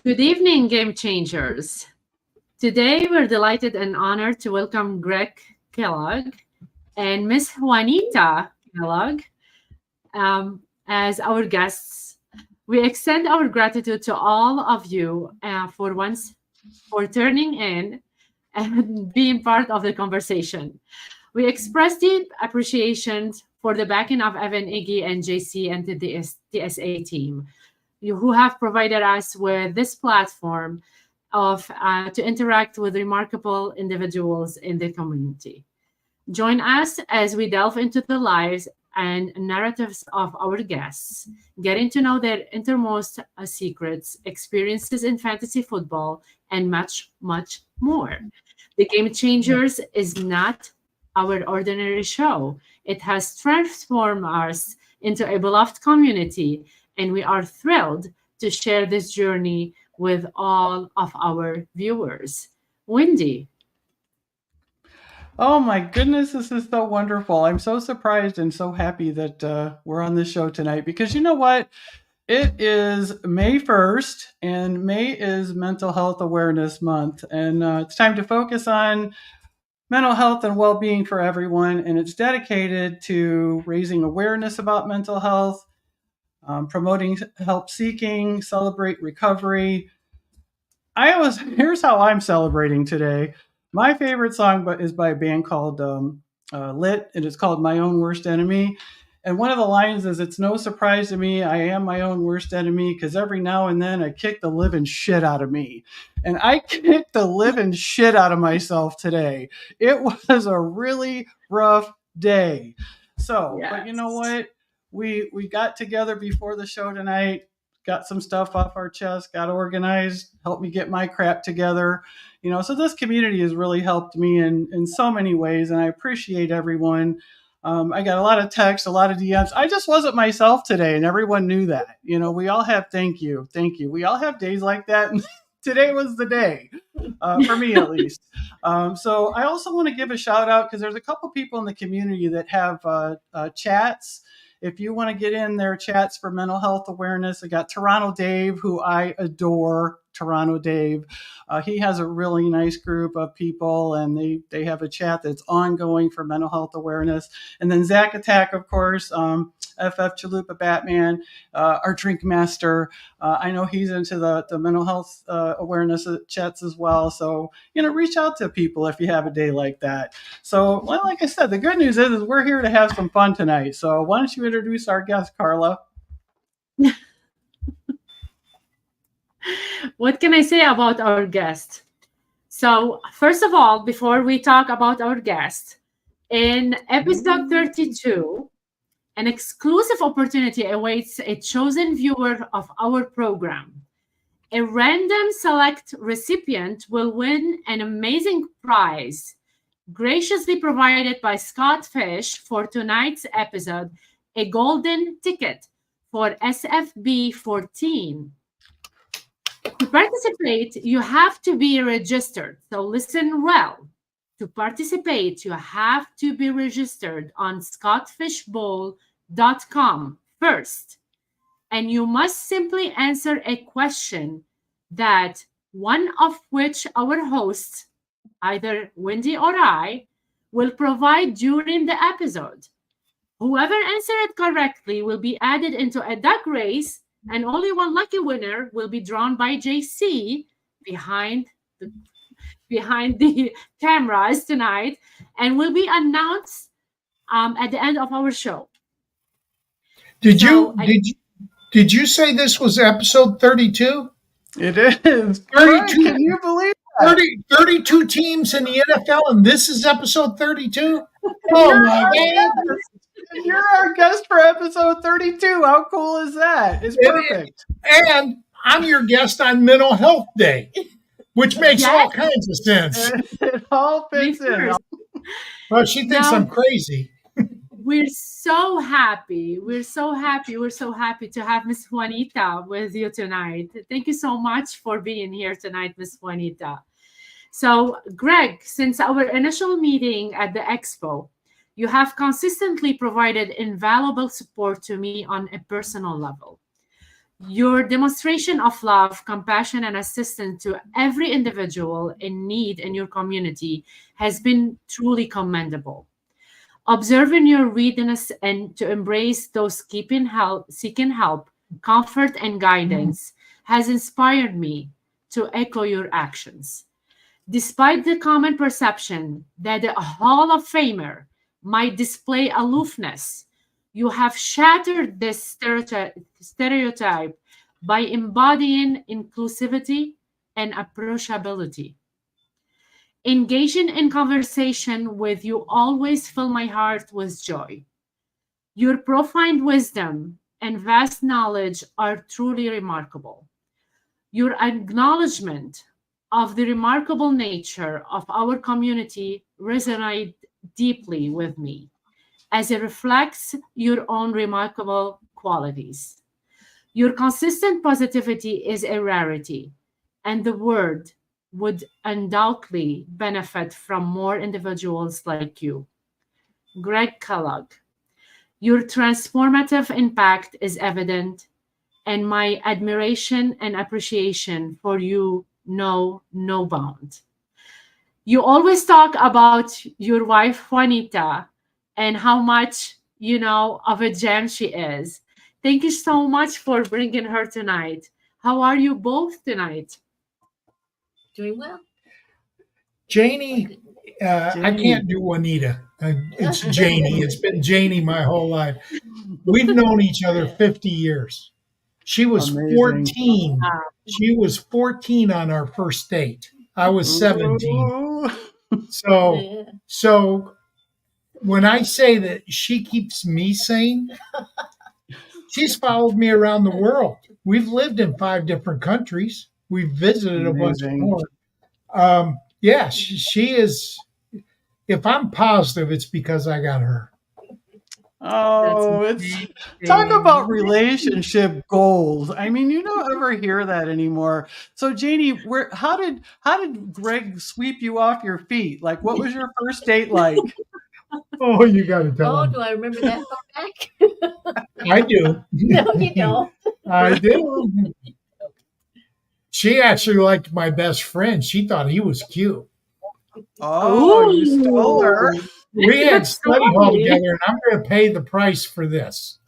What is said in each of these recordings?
Good evening, Game Changers. Today, we're delighted and honored to welcome Greg Kellogg and Miss Juanita Kellogg as our guests. We extend our gratitude to all of you for turning in and being part of the conversation. We express deep appreciation for the backing of Evan, Iggy, and JC and the TSA team, who have provided us with this platform to interact with remarkable individuals in the community. Join us as we delve into the lives and narratives of our guests, getting to know their innermost secrets, experiences in fantasy football, and much, much more. The Game Changers is not our ordinary show. It has transformed us into a beloved community, and we are thrilled to share this journey with all of our viewers. Wendi. Oh my goodness, this is so wonderful. I'm so surprised and so happy that we're on this show tonight because you know what? It is May 1st and May is Mental Health Awareness Month. And it's time to focus on mental health and well-being for everyone. And it's dedicated to raising awareness about mental health, promoting help seeking, celebrate recovery. Here's how I'm celebrating today. My favorite song is by a band called Lit, and it's called My Own Worst Enemy. And one of the lines is, "It's no surprise to me, I am my own worst enemy, because every now and then I kick the living shit out of me." And I kicked the living shit out of myself today. It was a really rough day. So, yes. But you know what? We got together before the show tonight, got some stuff off our chest, got organized, helped me get my crap together. So this community has really helped me in so many ways, and I appreciate everyone. I got a lot of texts, a lot of DMs. I just wasn't myself today, and everyone knew that. We all have thank you. We all have days like that, and today was the day, for me at least. So I also want to give a shout out because there's a couple people in the community that have chats. If you want to get in their chats for mental health awareness, I got Toronto Dave, who I adore. Toronto Dave. He has a really nice group of people, and they have a chat that's ongoing for mental health awareness. And then Zach Attack, of course, FF Chalupa Batman, our drink master. I know he's into the mental health awareness chats as well. So, reach out to people if you have a day like that. So, well, like I said, the good news is we're here to have some fun tonight. So why don't you introduce our guest, Carla? What can I say about our guest? So, first of all, before we talk about our guest, in episode 32, an exclusive opportunity awaits a chosen viewer of our program. A random select recipient will win an amazing prize, graciously provided by Scott Fish for tonight's episode, a golden ticket for SFB 14. To participate, you have to be registered. So listen well. To participate, you have to be registered on scottfishbowl.com first. And you must simply answer a question that one of which our hosts, either Wendi or I, will provide during the episode. Whoever answered it correctly will be added into a duck race, and only one lucky winner will be drawn by JC behind the cameras tonight, and will be announced at the end of our show. Did you say this was episode 32? It is. 32. Can you believe that? 32 teams in the NFL, and this is episode 32? Oh, my God. You're our guest for episode 32. How cool is that? It's perfect. And I'm your guest on Mental Health Day, which makes all kinds of sense. It all fits in. Well, she thinks I'm crazy. We're so happy. We're so happy to have Miss Juanita with you tonight. Thank you so much for being here tonight, Miss Juanita. So, Greg, since our initial meeting at the expo, you have consistently provided invaluable support to me on a personal level. Your demonstration of love, compassion, and assistance to every individual in need in your community has been truly commendable. Observing your readiness and to embrace those seeking help, comfort, and guidance has inspired me to echo your actions. Despite the common perception that a Hall of Famer might display aloofness, you have shattered this stereotype by embodying inclusivity and approachability. Engaging in conversation with you always fill my heart with joy. Your profound wisdom and vast knowledge are truly remarkable. Your acknowledgement of the remarkable nature of our community resonate deeply with me as it reflects your own remarkable qualities. Your consistent positivity is a rarity, and the world would undoubtedly benefit from more individuals like you. Greg Kellogg, your transformative impact is evident, and my admiration and appreciation for you know no bound. You always talk about your wife, Juanita, and how much of a gem she is. Thank you so much for bringing her tonight. How are you both tonight? Doing well. Janie, I can't do Juanita. It's Janie. It's been Janie my whole life. We've known each other 50 years. She was Amazing. 14. She was 14 on our first date. I was 17. Ooh. So when I say that she keeps me sane, she's followed me around the world. We've lived in 5 different countries. We've visited a bunch more. Yeah, she is. If I'm positive, it's because I got her. Oh, talk about relationship goals. I mean, you don't ever hear that anymore. So, Janie, how did Greg sweep you off your feet? Like, what was your first date like? Oh, you got to tell him. Do I remember that far back? I do. No, you don't. I do. She actually liked my best friend. She thought he was cute. Oh, you stole her. We had study hall together, and I'm going to pay the price for this.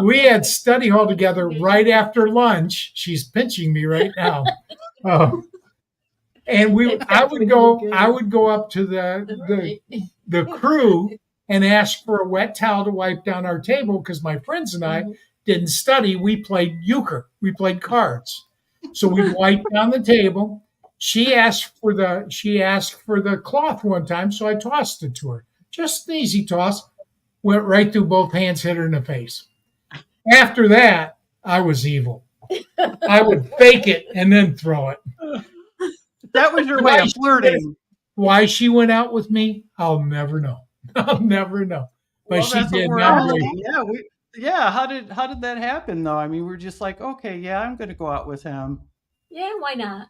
We had study hall together right after lunch. She's pinching me right now. And I would go up to the crew and ask for a wet towel to wipe down our table because my friends and I didn't study. We played euchre. We played cards. So we'd wipe down the table. She asked for the cloth one time, so I tossed it to her. Just an easy toss. Went right through both hands, hit her in the face. After that, I was evil. I would fake it and then throw it. That was your way of flirting. Why she went out with me, I'll never know. I'll never know. But Well, she that's what did we're not. asking. Yeah, how did that happen though? I mean, we're just like, okay, yeah, I'm going to go out with him. Yeah, why not?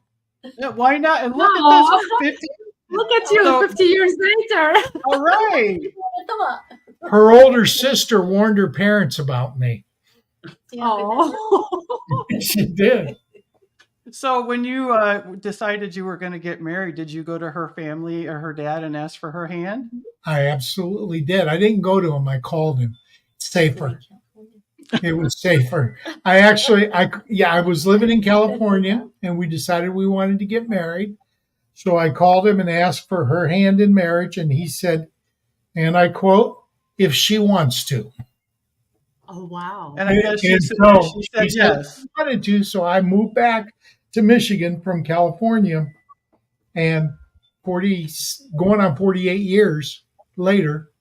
Yeah, why not? And look at this. 50, Look at you 50 years later. all right. Come on. Her older sister warned her parents about me. Oh. She did. So when you decided you were going to get married, did you go to her family or her dad and ask for her hand? I absolutely did. I didn't go to him. I called him. It's safer. It was safer. I was living in California, and we decided we wanted to get married. So I called him and asked for her hand in marriage, and he said, and I quote, "if she wants to." Oh, wow. And I guess she said yes. She wanted to, so I moved back to Michigan from California, and going on 48 years later,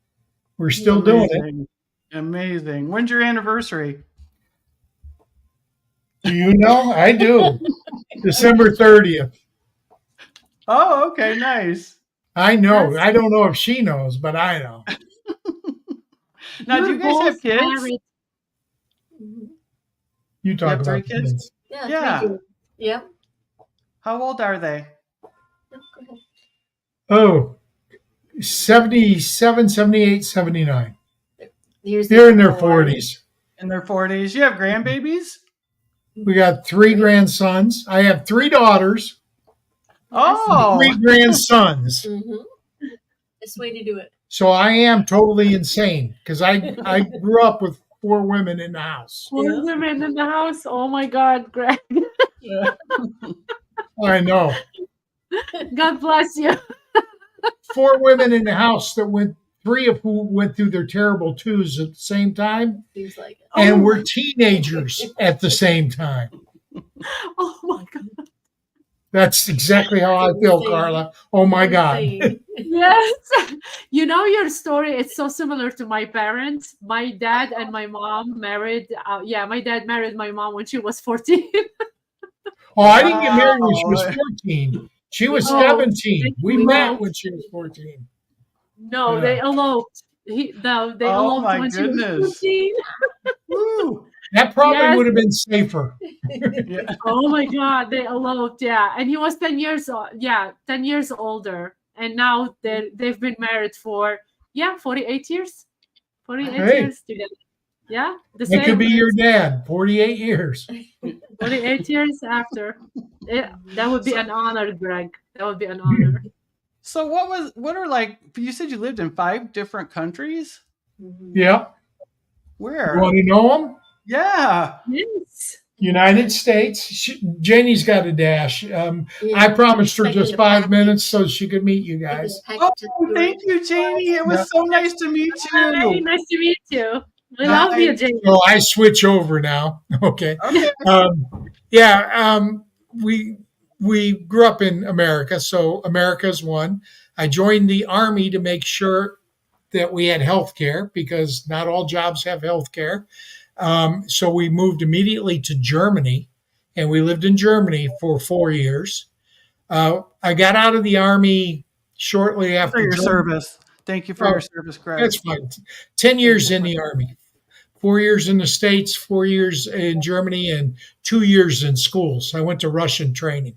we're still doing it. Amazing. When's your anniversary? Do you know? I do. December 30th. Oh, okay, nice. I know. I don't know if she knows, but I know. Now, do you guys have kids? Married. You talk about 3 kids? Yeah. 3 kids. Yep. How old are they? Oh, 77, 78, 79. Here's They're in their 40s. In their 40s. You have grandbabies? We got 3 grandsons. I have 3 daughters, Oh, 3 grandsons. Best way to do it. So I am totally insane because I grew up with 4 women in the house. 4 women in the house. Oh my God, Greg. I know. God bless you. 4 women in the house that went, 3 of who went through their terrible twos at the same time. Seems like it. And we're teenagers at the same time. Oh my God. That's exactly how I feel, Insane. Carla. Oh my God. Insane. Yes. You know, your story, it's so similar to my parents. My dad and my mom married. My dad married my mom when she was 14. Oh, I didn't get married when she was 14. She was Oh, 17. We we met know. when she was 14. No, Yeah. they eloped. They Oh, eloped my when she was goodness. 14. woo. That probably Yes. would have been safer. Yeah. Oh my God, they eloped, yeah. And he was 10 years 10 years older. And now they've been married for 48 years. 48 Hey. years together. Yeah. The That could same be your dad, 48 years. 48 years after. That would be an honor, Greg. That would be an honor. So what are like, you said you lived in 5 different countries? Yeah. Where? You want to know them? Yeah. Yes. United States. Janie's got a dash. I promised her just 5 minutes so she could meet you guys. Oh, thank you, Janie. It was so nice to meet Hi, you. nice to meet you. I love you, Jane. So I switch over now. Okay. Okay. We grew up in America, so America's one. I joined the Army to make sure that we had health care because not all jobs have health care. So we moved immediately to Germany, and we lived in Germany for 4 years. I got out of the Army shortly after For your Germany. service. Thank you for your service, Greg. That's fine. 10 years in the Army, 4 years in the States, 4 years in Germany, and 2 years in schools. I went to Russian training.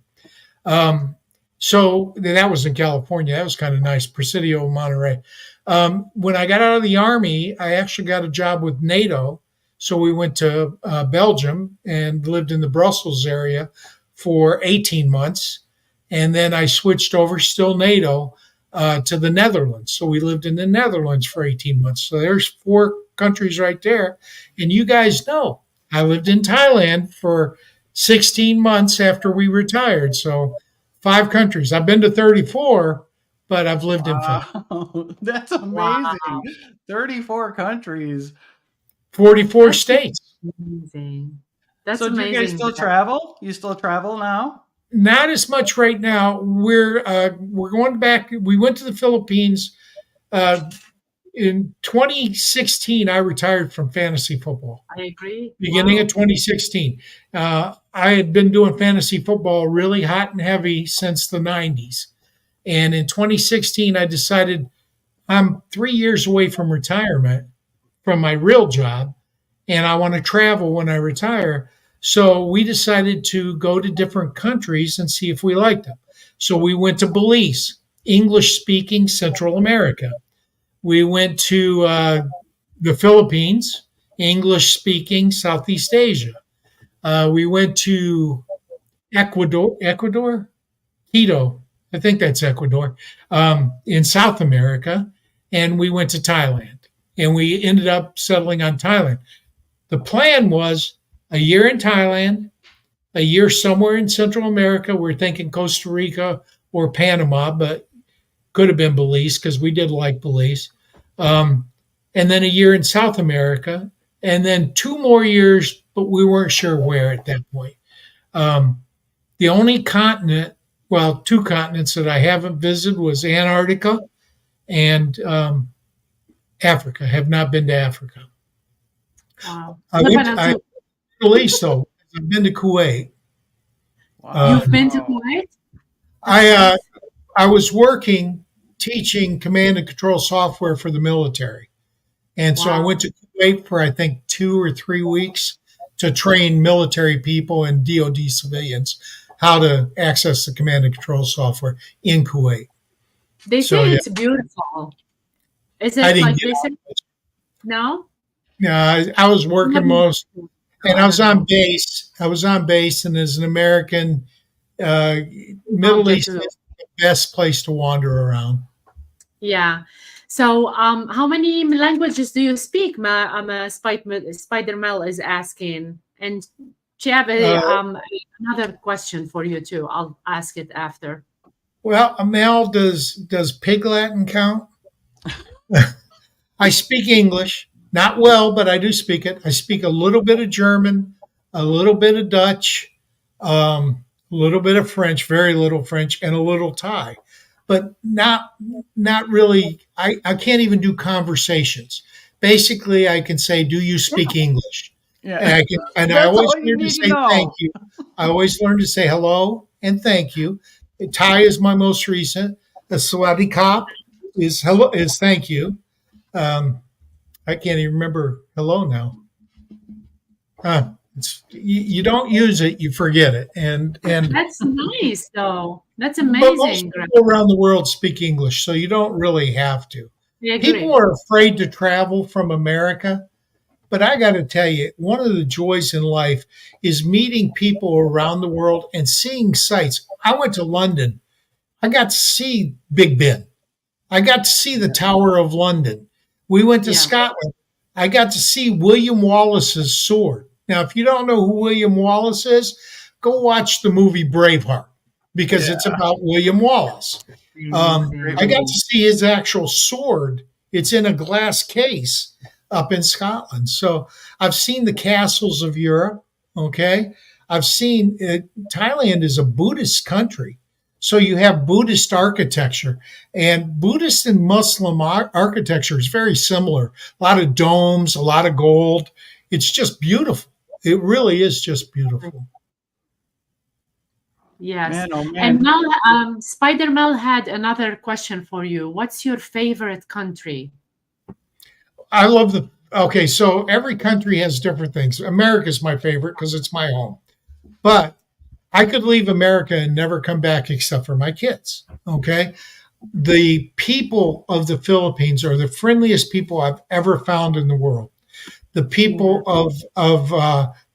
So that was in California. That was kind of nice, Presidio, Monterey. When I got out of the Army, I actually got a job with NATO. So we went to Belgium and lived in the Brussels area for 18 months. And then I switched over, still NATO, to the Netherlands. So we lived in the Netherlands for 18 months. So there's 4 countries right there. And you guys know, I lived in Thailand for 16 months after we retired. So 5 countries. I've been to 34, but I've lived in 5. Wow. That's amazing. Wow. 34 countries. 44 states. Amazing. That's So do amazing. you guys still travel? You still travel now? Not as much right now. We're going back. We went to the Philippines in 2016. I retired from fantasy football. I agree. Beginning Wow. of 2016. I had been doing fantasy football really hot and heavy since the 90s. And in 2016, I decided I'm 3 years away from retirement from my real job, and I want to travel when I retire. So we decided to go to different countries and see if we liked them. So we went to Belize, English-speaking Central America. We went to the Philippines, English-speaking Southeast Asia. We went to Ecuador, Quito, I think that's Ecuador, in South America, and we went to Thailand. And we ended up settling on Thailand. The plan was a year in Thailand, a year somewhere in Central America. We're thinking Costa Rica or Panama, but could have been Belize because we did like Belize. And then a year in South America, and then 2 more years, but we weren't sure where at that point. The only continent, 2 continents that I haven't visited was Antarctica and Africa. I have not been to Africa. Wow. I went to Middle East, though. I've been to Kuwait. Wow. You've been to Kuwait? I was working teaching command and control software for the military. And so I went to Kuwait for, I think, 2 or 3 weeks to train military people and DOD civilians how to access the command and control software in Kuwait. They say it's beautiful. Is it I didn't like get they out say? No? Yeah, I was working most. And I was on base. And as an American, Middle East is the best place to wander around. Yeah. So, how many languages do you speak? Spider Mel is asking, and she have another question for you too. I'll ask it after. Well, Mel, does Pig Latin count? I speak English, not well, but I do speak it. I speak a little bit of German, a little bit of Dutch, a little bit of French, very little French, and a little Thai, but not really. I can't even do conversations. Basically, I can say, "Do you speak English?" Yeah. And I always learn to say thank you. I always learn to say hello and thank you. Thai is my most recent. The Sawadee Kop is hello, is thank you. I can't even remember hello now. You don't use it, you forget it, and that's nice though. That's but most amazing. people around the world speak English, so you don't really have to. People are afraid to travel from America, but I got to tell you, one of the joys in life is meeting people around the world and seeing sights. I went to London. I got to see Big Ben. I got to see the Tower of London. We went to Scotland. I got to see William Wallace's sword. Now, if you don't know who William Wallace is, go watch the movie Braveheart because it's about William Wallace. I got to see his actual sword. It's in a glass case up in Scotland. So I've seen the castles of Europe. Okay. I've seen Thailand is a Buddhist country. So you have Buddhist architecture, and Buddhist and Muslim architecture is very similar. A lot of domes, a lot of gold. It's just beautiful. It really is just beautiful. Yes. Man, oh man. And Mel, Spider Mel had another question for you. What's your favorite country? I love okay, so every country has different things. America's my favorite because it's my home. But I could leave America and never come back except for my kids. Okay. The people of the Philippines are the friendliest people I've ever found in the world. The people of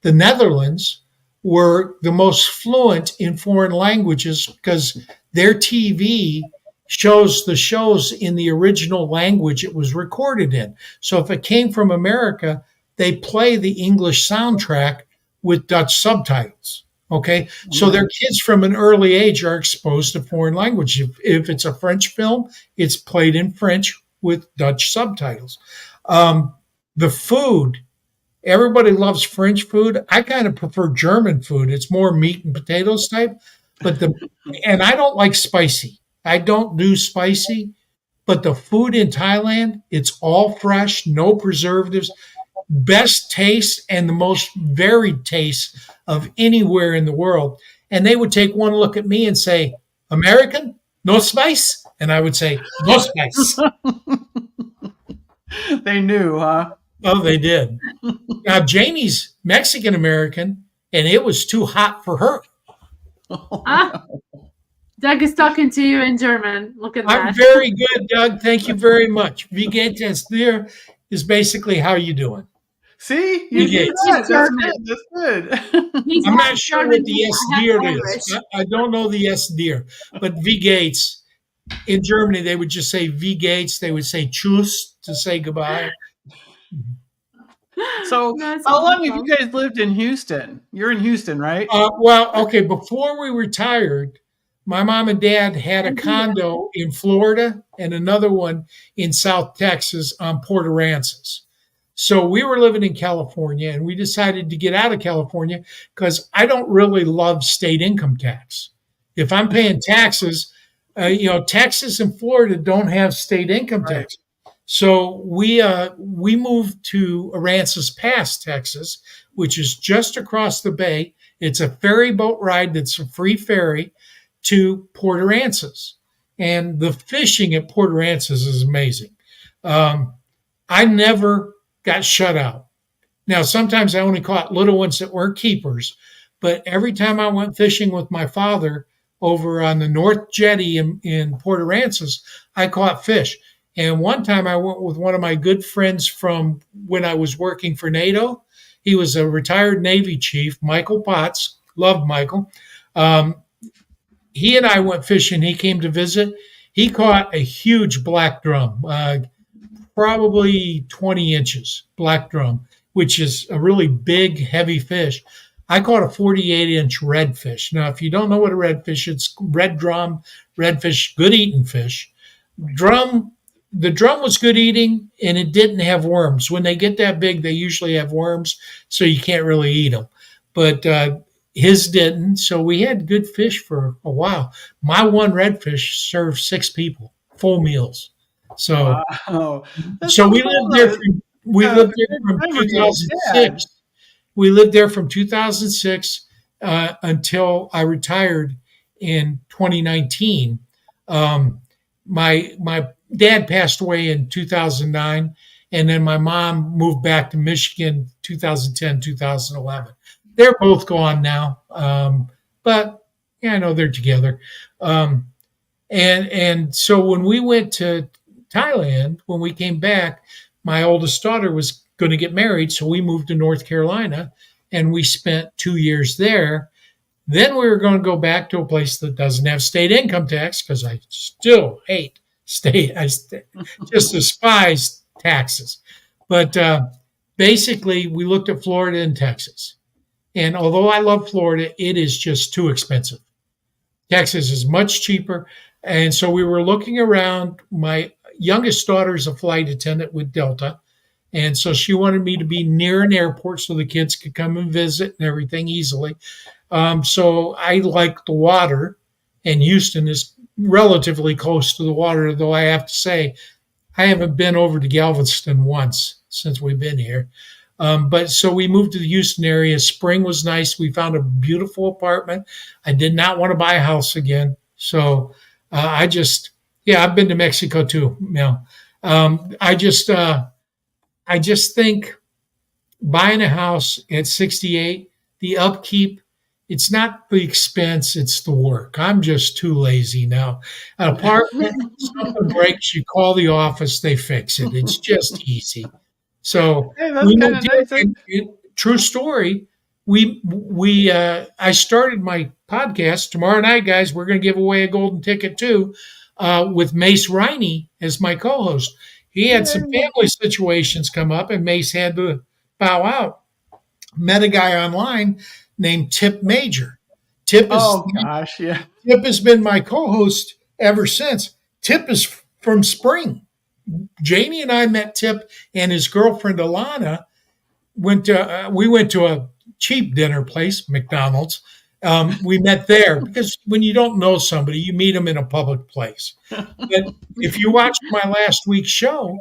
the Netherlands were the most fluent in foreign languages because their TV shows the shows in the original language it was recorded in. So if it came from America, they play the English soundtrack with Dutch subtitles. Okay. So their kids from an early age are exposed to foreign language. If it's a French film, it's played in French with Dutch subtitles. The food, everybody loves French food. I kind of prefer German food. It's more meat and potatoes type, and I don't like spicy. I don't do spicy, but the food in Thailand, it's all fresh, no preservatives. Best taste and the most varied taste of anywhere in the world. And they would take one look at me and say, American, no spice? And I would say, no spice. They knew, huh? Oh, they did. Now, Janie's Mexican American, and it was too hot for her. Doug is talking to you in German. Look at that. I'm very good, Doug. Thank you very much. Wie geht es dir is basically how you doing. See, you did that. That's good. I'm not sure what the S dear is. I don't know the S dear, but wie geht's in Germany, they would just say wie geht's. They would say tschüss to say goodbye. So, how long have you guys lived in Houston? You're in Houston, right? Well, okay. Before we retired, my mom and dad had a condo in Florida and another one in South Texas on Port Aransas. So we were living in California, and we decided to get out of California because I don't really love state income tax. If I'm paying taxes, Texas and Florida don't have state income tax. So we moved to Aransas Pass, Texas, which is just across the bay. It's a ferry boat ride that's a free ferry to Port Aransas. And the fishing at Port Aransas is amazing. I never got shut out. Now, sometimes I only caught little ones that weren't keepers, but every time I went fishing with my father over on the North Jetty in Port Aransas, I caught fish. And one time I went with one of my good friends from when I was working for NATO, He was a retired Navy chief, Michael Potts. Loved Michael. Um, he and I went fishing. He came to visit. He caught a huge black drum, probably 20 inches black drum, which is a really big, heavy fish. I caught a 48-inch redfish. Now, if you don't know what a redfish is, it's red drum, redfish, good eating fish. The drum was good eating, and it didn't have worms. When they get that big, they usually have worms, so you can't really eat them. But his didn't, so we had good fish for a while. My one redfish served 6 people, full meals. So, Wow. That's so we cool, lived there. though. We lived there from Never get 2006. We lived there from 2006 until I retired in 2019. My dad passed away in 2009, and then my mom moved back to Michigan 2010, 2011. They're both gone now, but yeah, I know they're together. And so when we went to Thailand, when we came back, my oldest daughter was going to get married, so we moved to North Carolina, and we spent 2 years there. Then we were going to go back to a place that doesn't have state income tax, because I still hate state. Just despise taxes. But basically, we looked at Florida and Texas. And although I love Florida, it is just too expensive. Texas is much cheaper. And so we were looking around. My youngest daughter is a flight attendant with Delta. And so she wanted me to be near an airport so the kids could come and visit and everything easily. So I like the water, and Houston is relatively close to the water, though I have to say I haven't been over to Galveston once since we've been here. But so we moved to the Houston area. Spring was nice. We found a beautiful apartment. I did not want to buy a house again. So I've been to Mexico too. I just think buying a house at 68, the upkeep, it's not the expense, it's the work. I'm just too lazy now. An apartment, something breaks, you call the office, they fix it. It's just easy. So Hey, that's kind of nice. true story. I started my podcast tomorrow night, guys. We're going to give away a golden ticket too, with Mace Riney as my co-host. He had some family situations come up, and Mace had to bow out. Met a guy online named Tip Major. Tip has been my co-host ever since. Tip is from Spring. Jamie and I met Tip and his girlfriend Alana. We went to a cheap dinner place, McDonald's. We met there because when you don't know somebody, you meet them in a public place. But if you watched my last week's show,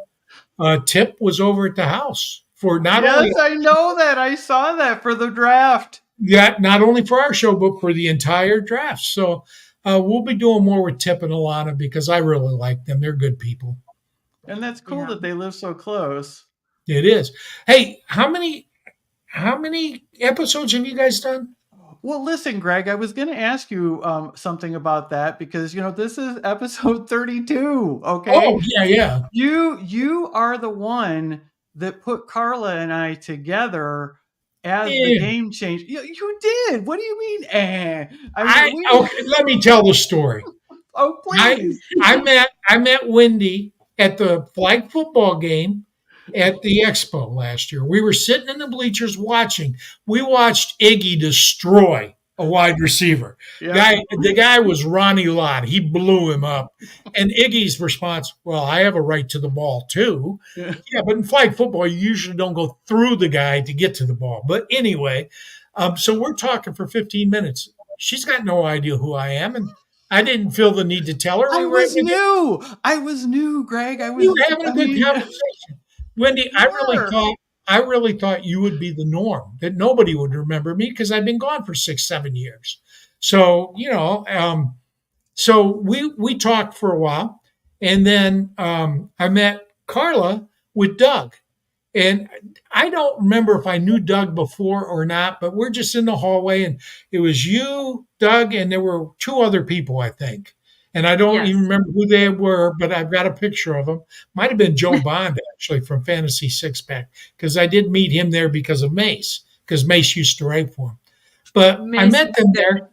Tip was over at the house for only. I know that. I saw that for the draft. Yeah, not only for our show, but for the entire draft. So we'll be doing more with Tip and Alana because I really like them. They're good people. And that's cool that they live so close. It is. Hey, how many episodes have you guys done? Well, listen, Greg, I was going to ask you something about that because, this is episode 32, okay? Oh, yeah. You are the one that put Carla and I together as the game changer. You did. What do you mean? Okay, let me tell the story. Oh, please. I met Wendi at the flag football game at the Expo last year. We were sitting in the bleachers watching. We watched Iggy destroy a wide receiver. Yeah. The guy was Ronnie Lott. He blew him up. And Iggy's response, well, I have a right to the ball too. Yeah, but in flag football, you usually don't go through the guy to get to the ball. But anyway, so we're talking for 15 minutes. She's got no idea who I am, and I didn't feel the need to tell her. I was new, Greg. We were having a good conversation. Wendi, I really thought you would be the norm, that nobody would remember me because I've been gone for 6-7 years. So, so we talked for a while, and then I met Carla with Doug. And I don't remember if I knew Doug before or not, but we're just in the hallway, and it was you, Doug, and there were 2 other people, I think. And I don't Yes. even remember who they were, but I've got a picture of them. Might have been Joe Bond, actually, from Fantasy Six Pack, because I did meet him there because of Mace, because Mace used to write for him. But I Mace met them there.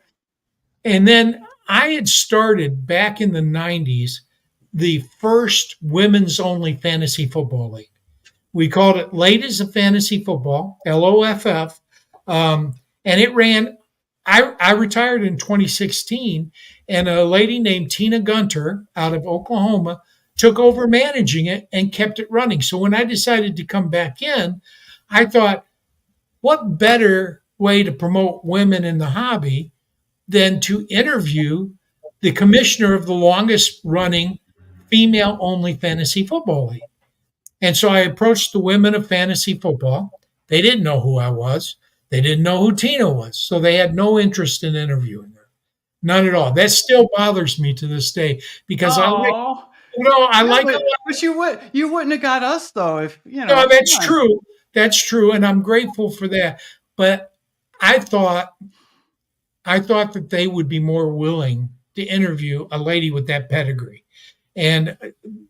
And then I had started back in the 90s the first women's only fantasy football league. We called it Ladies of Fantasy Football, LOFF. And it ran, I retired in 2016, and a lady named Tina Gunter out of Oklahoma took over managing it and kept it running. So when I decided to come back in, I thought, what better way to promote women in the hobby than to interview the commissioner of the longest running female only fantasy football league? And so I approached the women of fantasy football. They didn't know who I was. They didn't know who Tina was. So they had no interest in interviewing her. None at all. That still bothers me to this day because I like, but you wouldn't have got us though if No, that's true. That's true, and I'm grateful for that. But I thought that they would be more willing to interview a lady with that pedigree. And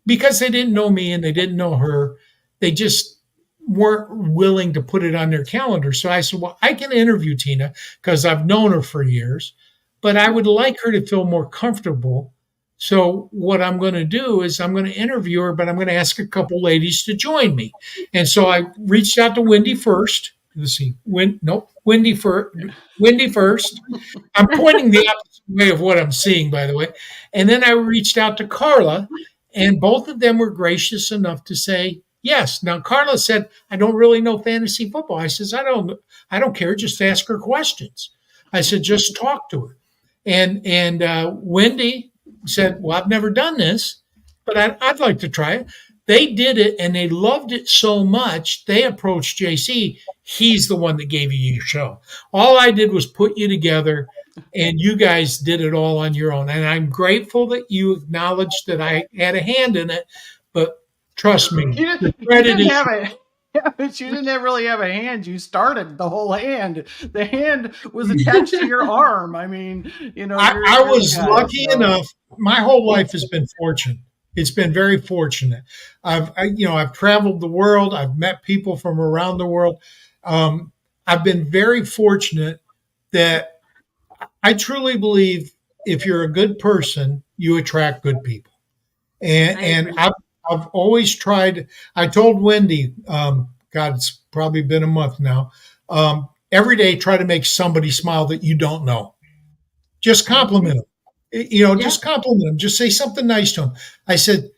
because they didn't know me and they didn't know her, they just weren't willing to put it on their calendar. So I said, well, I can interview Tina because I've known her for years, but I would like her to feel more comfortable. So what I'm going to do is I'm going to interview her, but I'm going to ask a couple ladies to join me. And so I reached out to Wendi first. Let's see. Wendi first. I'm pointing the opposite way of what I'm seeing, by the way. And then I reached out to Carla, and both of them were gracious enough to say yes. Now, Carla said, I don't really know fantasy football. I says, I don't care. Just ask her questions. I said, just talk to her. And Wendi said, well, I've never done this, but I'd like to try it. They did it, and they loved it so much, they approached JC. He's the one that gave you your show. All I did was put you together, and you guys did it all on your own. And I'm grateful that you acknowledged that I had a hand in it, but trust me, the credit is... Yeah, but you didn't really have a hand. You started the whole hand. The hand was attached to your arm. I mean, I was lucky enough. My whole life has been fortunate. It's been very fortunate. I've traveled the world. I've met people from around the world. I've been very fortunate that I truly believe if you're a good person, you attract good people. And I've always tried. I told Wendi, God, it's probably been a month now. Every day, try to make somebody smile that you don't know. Just compliment them. Just compliment them. Just say something nice to them. I said,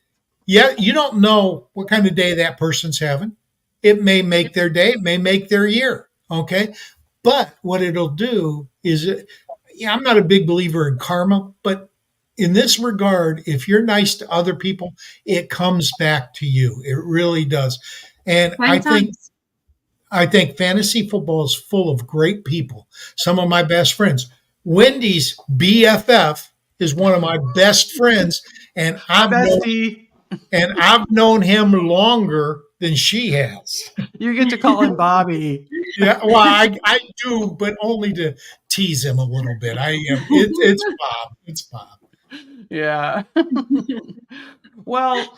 yeah, you don't know what kind of day that person's having. It may make their day. It may make their year. Okay. But what it'll do is, I'm not a big believer in karma, but in this regard, if you're nice to other people, it comes back to you. It really does. And I think fantasy football is full of great people. Some of my best friends. Wendy's BFF is one of my best friends, and I've known him longer than she has. You get to call him Bobby. Yeah, well, I do, but only to tease him a little bit. It's Bob. It's Bob. Yeah. Well,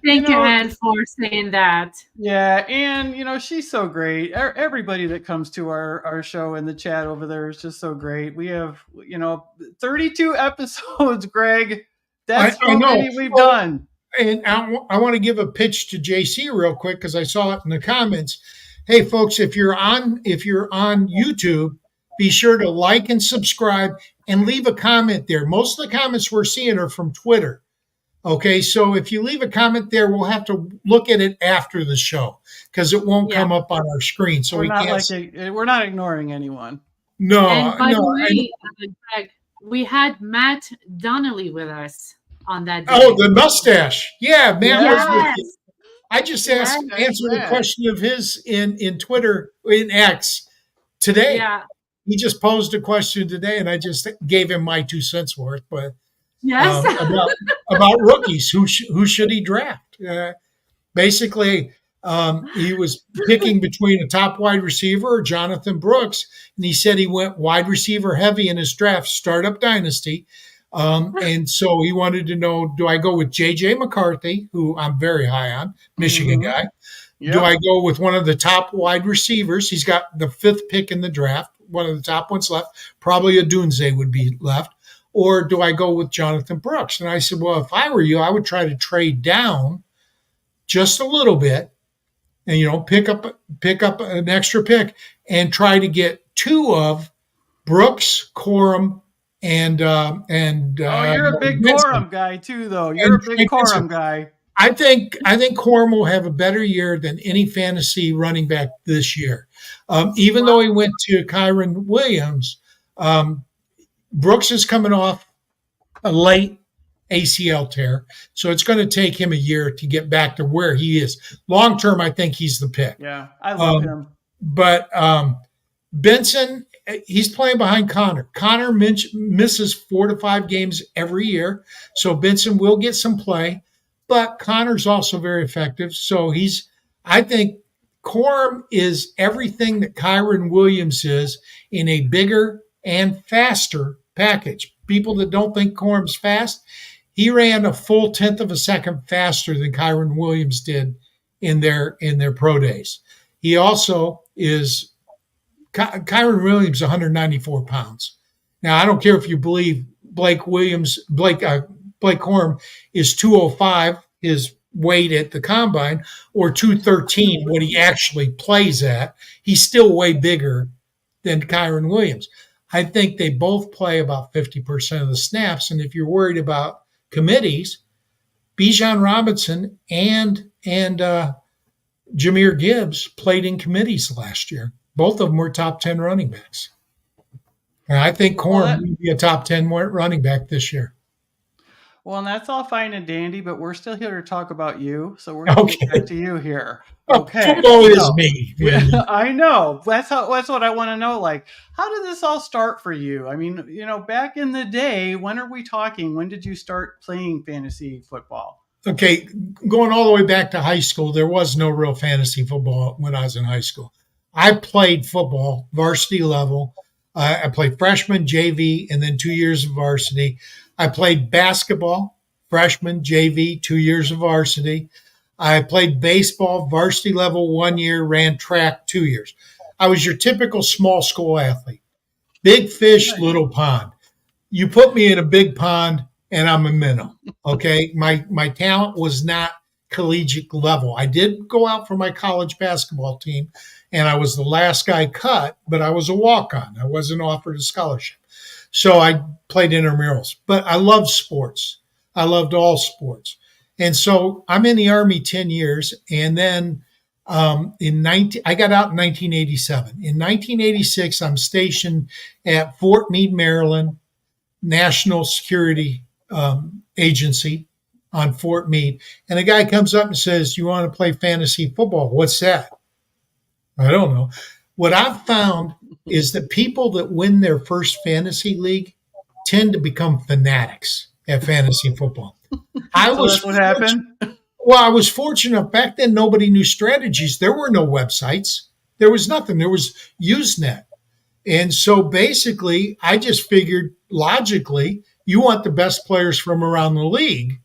thank you, Anne, for saying that. Yeah, and she's so great. Everybody that comes to our show in the chat over there is just so great. We have 32 episodes, Greg. That's how many we've done. And I want to give a pitch to JC real quick because I saw it in the comments. Hey, folks, if you're on YouTube, be sure to like and subscribe and leave a comment there. Most of the comments we're seeing are from Twitter. Okay, so if you leave a comment there, we'll have to look at it after the show because it won't come up on our screen. So we're not ignoring anyone. No. And by the way, Greg, we had Matt Donnelly with us on that day. Oh, the mustache. Yeah, Matt was with you. I just answered a question of his in Twitter, in X today. Yeah. He just posed a question today, and I just gave him my 2 cents worth. But yes, about rookies, who should he draft? Basically, he was picking between a top wide receiver or Jonathan Brooks, and he said he went wide receiver heavy in his draft, startup dynasty. And so he wanted to know, do I go with J.J. McCarthy, who I'm very high on, Michigan guy? Yep. Do I go with one of the top wide receivers? He's got the 5th pick in the draft, one of the top ones left. Probably a Dunze would be left. Or do I go with Jonathan Brooks? And I said, well, if I were you, I would try to trade down just a little bit and, pick up an extra pick and try to get 2 of Brooks, Corum, and you're a big Benson. Corum guy too, though. You're a big Corum guy. I think Corum will have a better year than any fantasy running back this year. Even though he went to Kyron Williams, Brooks is coming off a late ACL tear, so it's going to take him a year to get back to where he is. Long term, I think he's the pick. Yeah, I love him. But Benson, he's playing behind Connor. Connor misses 4 to 5 games every year, so Benson will get some play. But Connor's also very effective. So I think Corum is everything that Kyron Williams is in a bigger and faster package. People that don't think Corum's fast, he ran a full 1/10 of a second faster than Kyron Williams did in their pro days. He also is Kyron Williams, 194 pounds. Now, I don't care if you believe Blake Corum is 205, his weight at the combine, or 213, what he actually plays at. He's still way bigger than Kyron Williams. I think they both play about 50% of the snaps. And if you're worried about committees, Bijan Robinson and Jahmyr Gibbs played in committees last year. Both of them were top 10 running backs. And I think Corum will be a top 10 running back this year. Well, and that's all fine and dandy, but we're still here to talk about you. So we're going to get back to you here. Okay. Football is me. I know. That's what I want to know. Like, how did this all start for you? I mean, back in the day, when are we talking? When did you start playing fantasy football? Okay. Going all the way back to high school, there was no real fantasy football when I was in high school. I played football, varsity level. I played freshman, JV, and then 2 years of varsity. I played basketball, freshman, JV, 2 years of varsity. I played baseball, varsity level 1 year, ran track 2 years. I was your typical small school athlete. Big fish, little pond. You put me in a big pond and I'm a minnow, okay? My talent was not collegiate level. I did go out for my college basketball team, and I was the last guy cut, but I was a walk-on. I wasn't offered a scholarship. So I played intramurals, but I loved sports. I loved all sports. And so I'm in the Army 10 years. And then I got out in 1987. In 1986, I'm stationed at Fort Meade, Maryland, National Security Agency on Fort Meade. And a guy comes up and says, "You want to play fantasy football?" What's that? I don't know. What I've found is that people that win their first fantasy league tend to become fanatics at fantasy football. That's what happened? Well, I was fortunate. Back then, nobody knew strategies. There were no websites. There was nothing. There was Usenet. And so basically, I just figured logically, you want the best players from around the league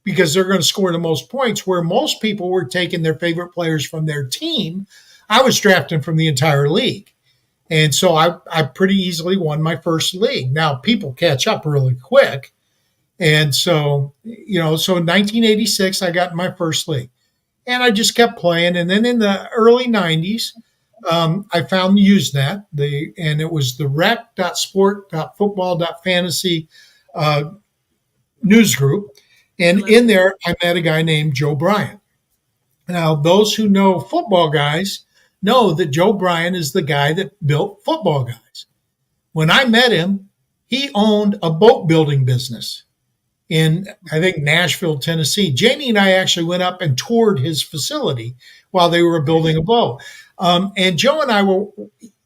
because they're going to score the most points, where most people were taking their favorite players from their team. I was drafting from the entire league. And so I pretty easily won my first league. Now, people catch up really quick. And so, so in 1986, I got in my first league. And I just kept playing. And then in the early 90s, I found Usenet, and it was the rec.sport.football.fantasy news group. And in there, I met a guy named Joe Bryant. Now, those who know football guys know that Joe Bryant is the guy that built Football Guys. When I met him, he owned a boat building business in, I think, Nashville, Tennessee. Jamie and I actually went up and toured his facility while they were building a boat. And Joe and I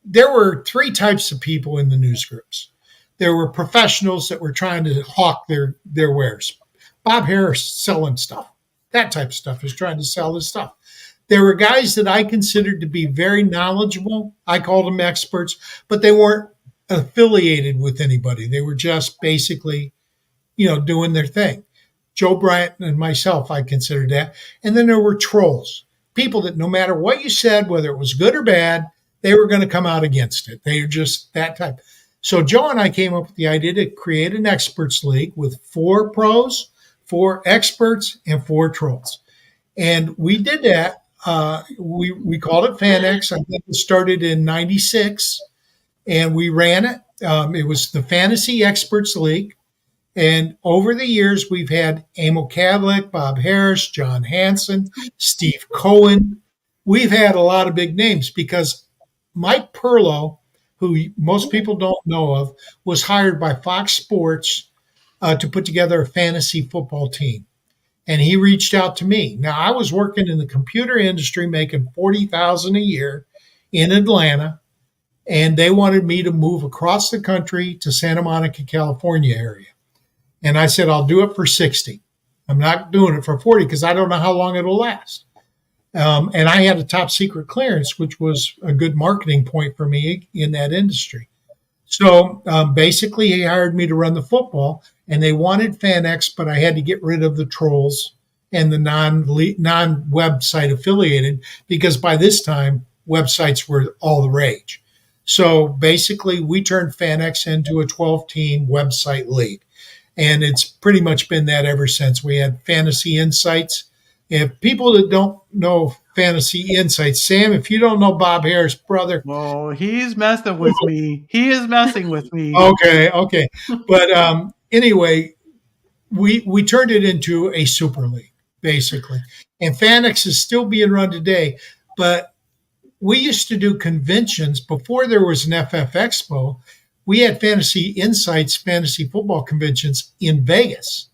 there were 3 types of people in the news groups. There were professionals that were trying to hawk their wares. Bob Harris selling stuff. That type of stuff is trying to sell his stuff. There were guys that I considered to be very knowledgeable. I called them experts, but they weren't affiliated with anybody. They were just basically, doing their thing. Joe Bryant and myself, I considered that. And then there were trolls, people that no matter what you said, whether it was good or bad, they were going to come out against it. They were just that type. So Joe and I came up with the idea to create an experts league with 4 pros, 4 experts, and 4 trolls. And we did that. We called it FanX. I think it started in '96, and we ran it. It was the Fantasy Experts League. And over the years, we've had Emil Kadlec, Bob Harris, John Hansen, Steve Cohen. We've had a lot of big names because Mike Perlow, who most people don't know of, was hired by Fox Sports to put together a fantasy football team. And he reached out to me. Now, I was working in the computer industry, making $40,000 a year in Atlanta, and they wanted me to move across the country to Santa Monica, California area. And I said, I'll do it for 60. I'm not doing it for 40 because I don't know how long it'll last. And I had a top secret clearance, which was a good marketing point for me in that industry. So basically, he hired me to run the football, and they wanted FanX, but I had to get rid of the trolls and the non-website affiliated because by this time, websites were all the rage. So basically, we turned FanX into a 12-team website league. And it's pretty much been that ever since. We had Fantasy Insights. If people that don't know Fantasy Insights, Sam, if you don't know Bob Harris, brother. Oh, he's messing with me. He is messing with me. Okay. But anyway, we turned it into a super league, basically. And FanX is still being run today. But we used to do conventions before there was an FF Expo. We had Fantasy Insights, fantasy football conventions in Vegas.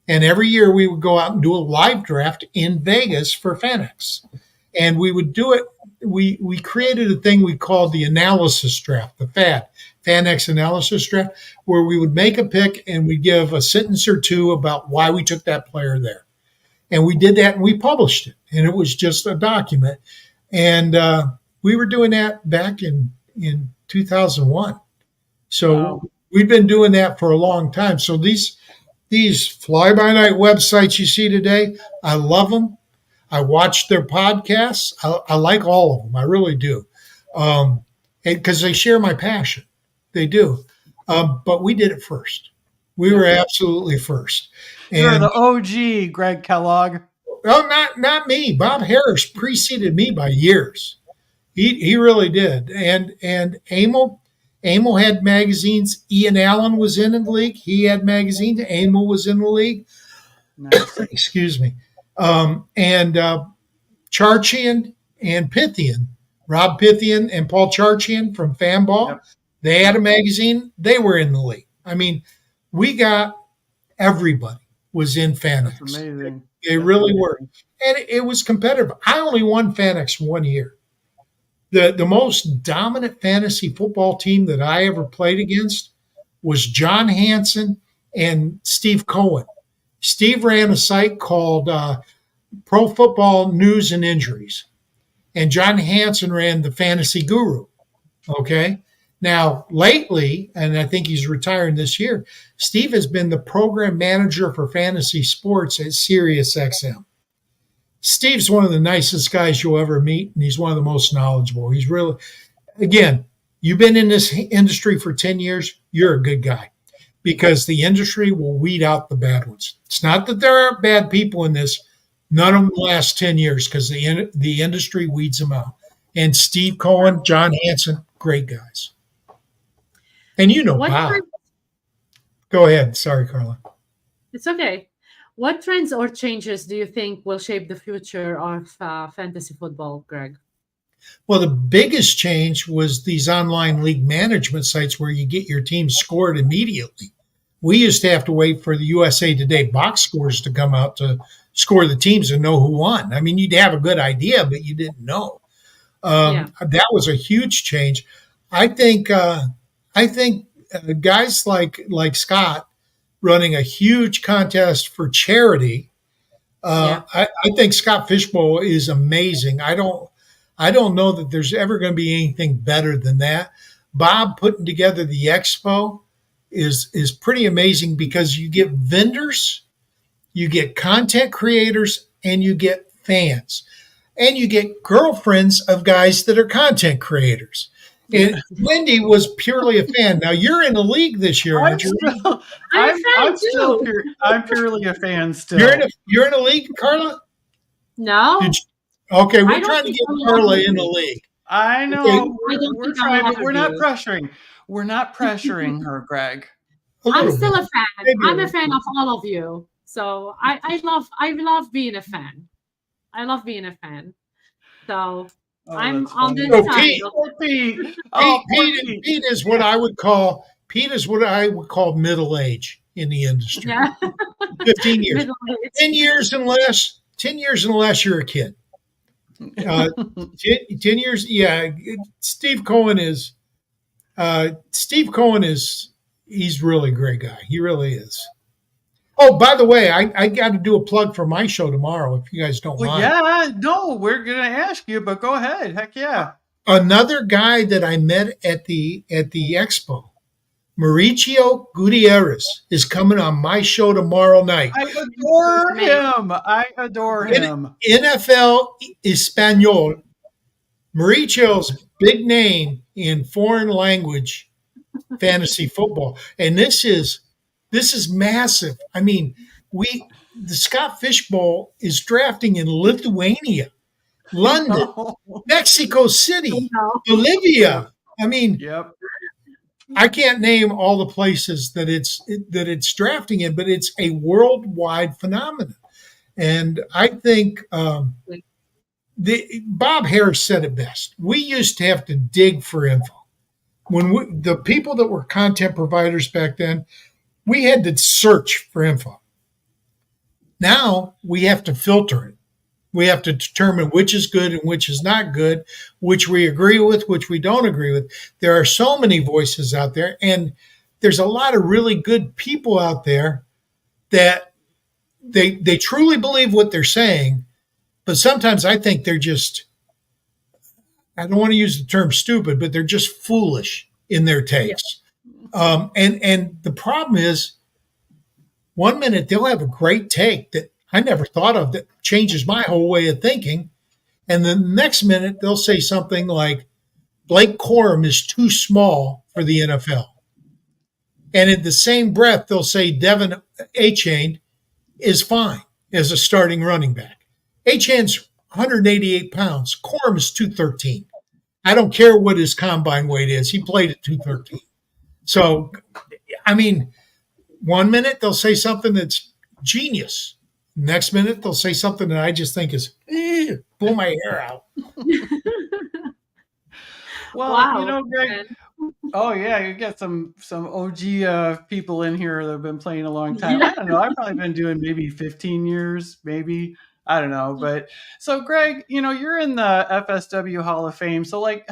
And every year we would go out and do a live draft in Vegas for FanX. And we would do it. We created a thing we called the analysis draft, the FanX analysis draft, where we would make a pick and we'd give a sentence or two about why we took that player there. And we did that and we published it. And it was just a document. And we were doing that back in 2001. So wow. We've been doing that for a long time. So these fly-by-night websites you see today, I love them. I watch their podcasts. I like all of them. I really do. Because they share my passion. They do. But we did it first. We were absolutely first. You're the OG, Greg Kellogg. Oh, not me. Bob Harris preceded me by years. He really did. And Emil had magazines. Ian Allen was in the league. He had magazines. Emil was in the league. Nice. Excuse me. And Charchian and Pythian, Rob Pythian and Paul Charchian from Fanball, yep. They had a magazine. They were in the league. I mean, we got everybody was in FanX. That's amazing. They really were. And it was competitive. I only won FanX 1 year. The most dominant fantasy football team that I ever played against was John Hansen and Steve Cohen. Steve ran a site called Pro Football News and Injuries. And John Hansen ran the Fantasy Guru. Okay? Now, lately, and I think he's retiring this year, Steve has been the program manager for fantasy sports at SiriusXM. Steve's one of the nicest guys you'll ever meet, and he's one of the most knowledgeable. He's really, again, you've been in this industry for 10 years, you're a good guy because the industry will weed out the bad ones. It's not that there aren't bad people in this. None of them last 10 years because the industry weeds them out. And Steve Cohen, John Hansen, great guys. And you know Bob. Go ahead. Sorry, Carla. It's okay. What trends or changes do you think will shape the future of fantasy football, Greg? Well, the biggest change was these online league management sites where you get your team scored immediately. We used to have to wait for the USA Today box scores to come out to score the teams and know who won. I mean, you'd have a good idea, but you didn't know. That was a huge change. I think guys like Scott running a huge contest for charity. I think Scott Fishbowl is amazing. I don't know that there's ever going to be anything better than that. Bob putting together the expo is pretty amazing because you get vendors, you get content creators, and you get fans. And you get girlfriends of guys that are content creators. And Wendi was purely a fan. Now you're in the league this year, aren't you? I'm purely a fan still. You're in a league, Carla? No. Okay, we're trying to get Carla in the league. I know. Okay. We're trying, but we're not pressuring. We're not pressuring her, Greg. I'm still a fan. I'm a fan of all of you. So I love being a fan. I love being a fan. So I'm on this side. Pete is what I would call middle age in the industry. Yeah. 15 years. 10 years and less. 10 years and less, you're a kid. 10 years, yeah. Steve Cohen is he's really a great guy. He really is. Oh, by the way, I got to do a plug for my show tomorrow if you guys don't mind. Yeah, no, we're going to ask you, but go ahead. Heck yeah. Another guy that I met at the expo, Mauricio Gutierrez, is coming on my show tomorrow night. I adore him. NFL Espanol. Mauricio's big name in foreign language fantasy football. And this is massive. I mean, the Scott Fish Bowl is drafting in Lithuania, London, Mexico City, Bolivia. I mean, yep. I can't name all the places that it's drafting in, but it's a worldwide phenomenon. And I think Bob Harris said it best. We used to have to dig for info. The people that were content providers back then, we had to search for info. Now we have to filter it. We have to determine which is good and which is not good, which we agree with, which we don't agree with. There are so many voices out there, and there's a lot of really good people out there that they truly believe what they're saying, but sometimes I think they're just, I don't want to use the term stupid, but they're just foolish in their takes. Yeah. And the problem is, one minute they'll have a great take that I never thought of that changes my whole way of thinking. And the next minute they'll say something like, Blake Corum is too small for the NFL. And in the same breath, they'll say Devin Achane is fine as a starting running back. Achane's 188 pounds. Corum is 213. I don't care what his combine weight is. He played at 213. So, I mean, one minute they'll say something that's genius. Next minute they'll say something that I just think is, pull my hair out. Well, wow. You know, Greg. Oh yeah, you got some OG people in here that have been playing a long time. Yeah. I don't know. I've probably been doing maybe 15 years, maybe. I don't know. But so Greg, you know, you're in the FSW Hall of Fame. So like,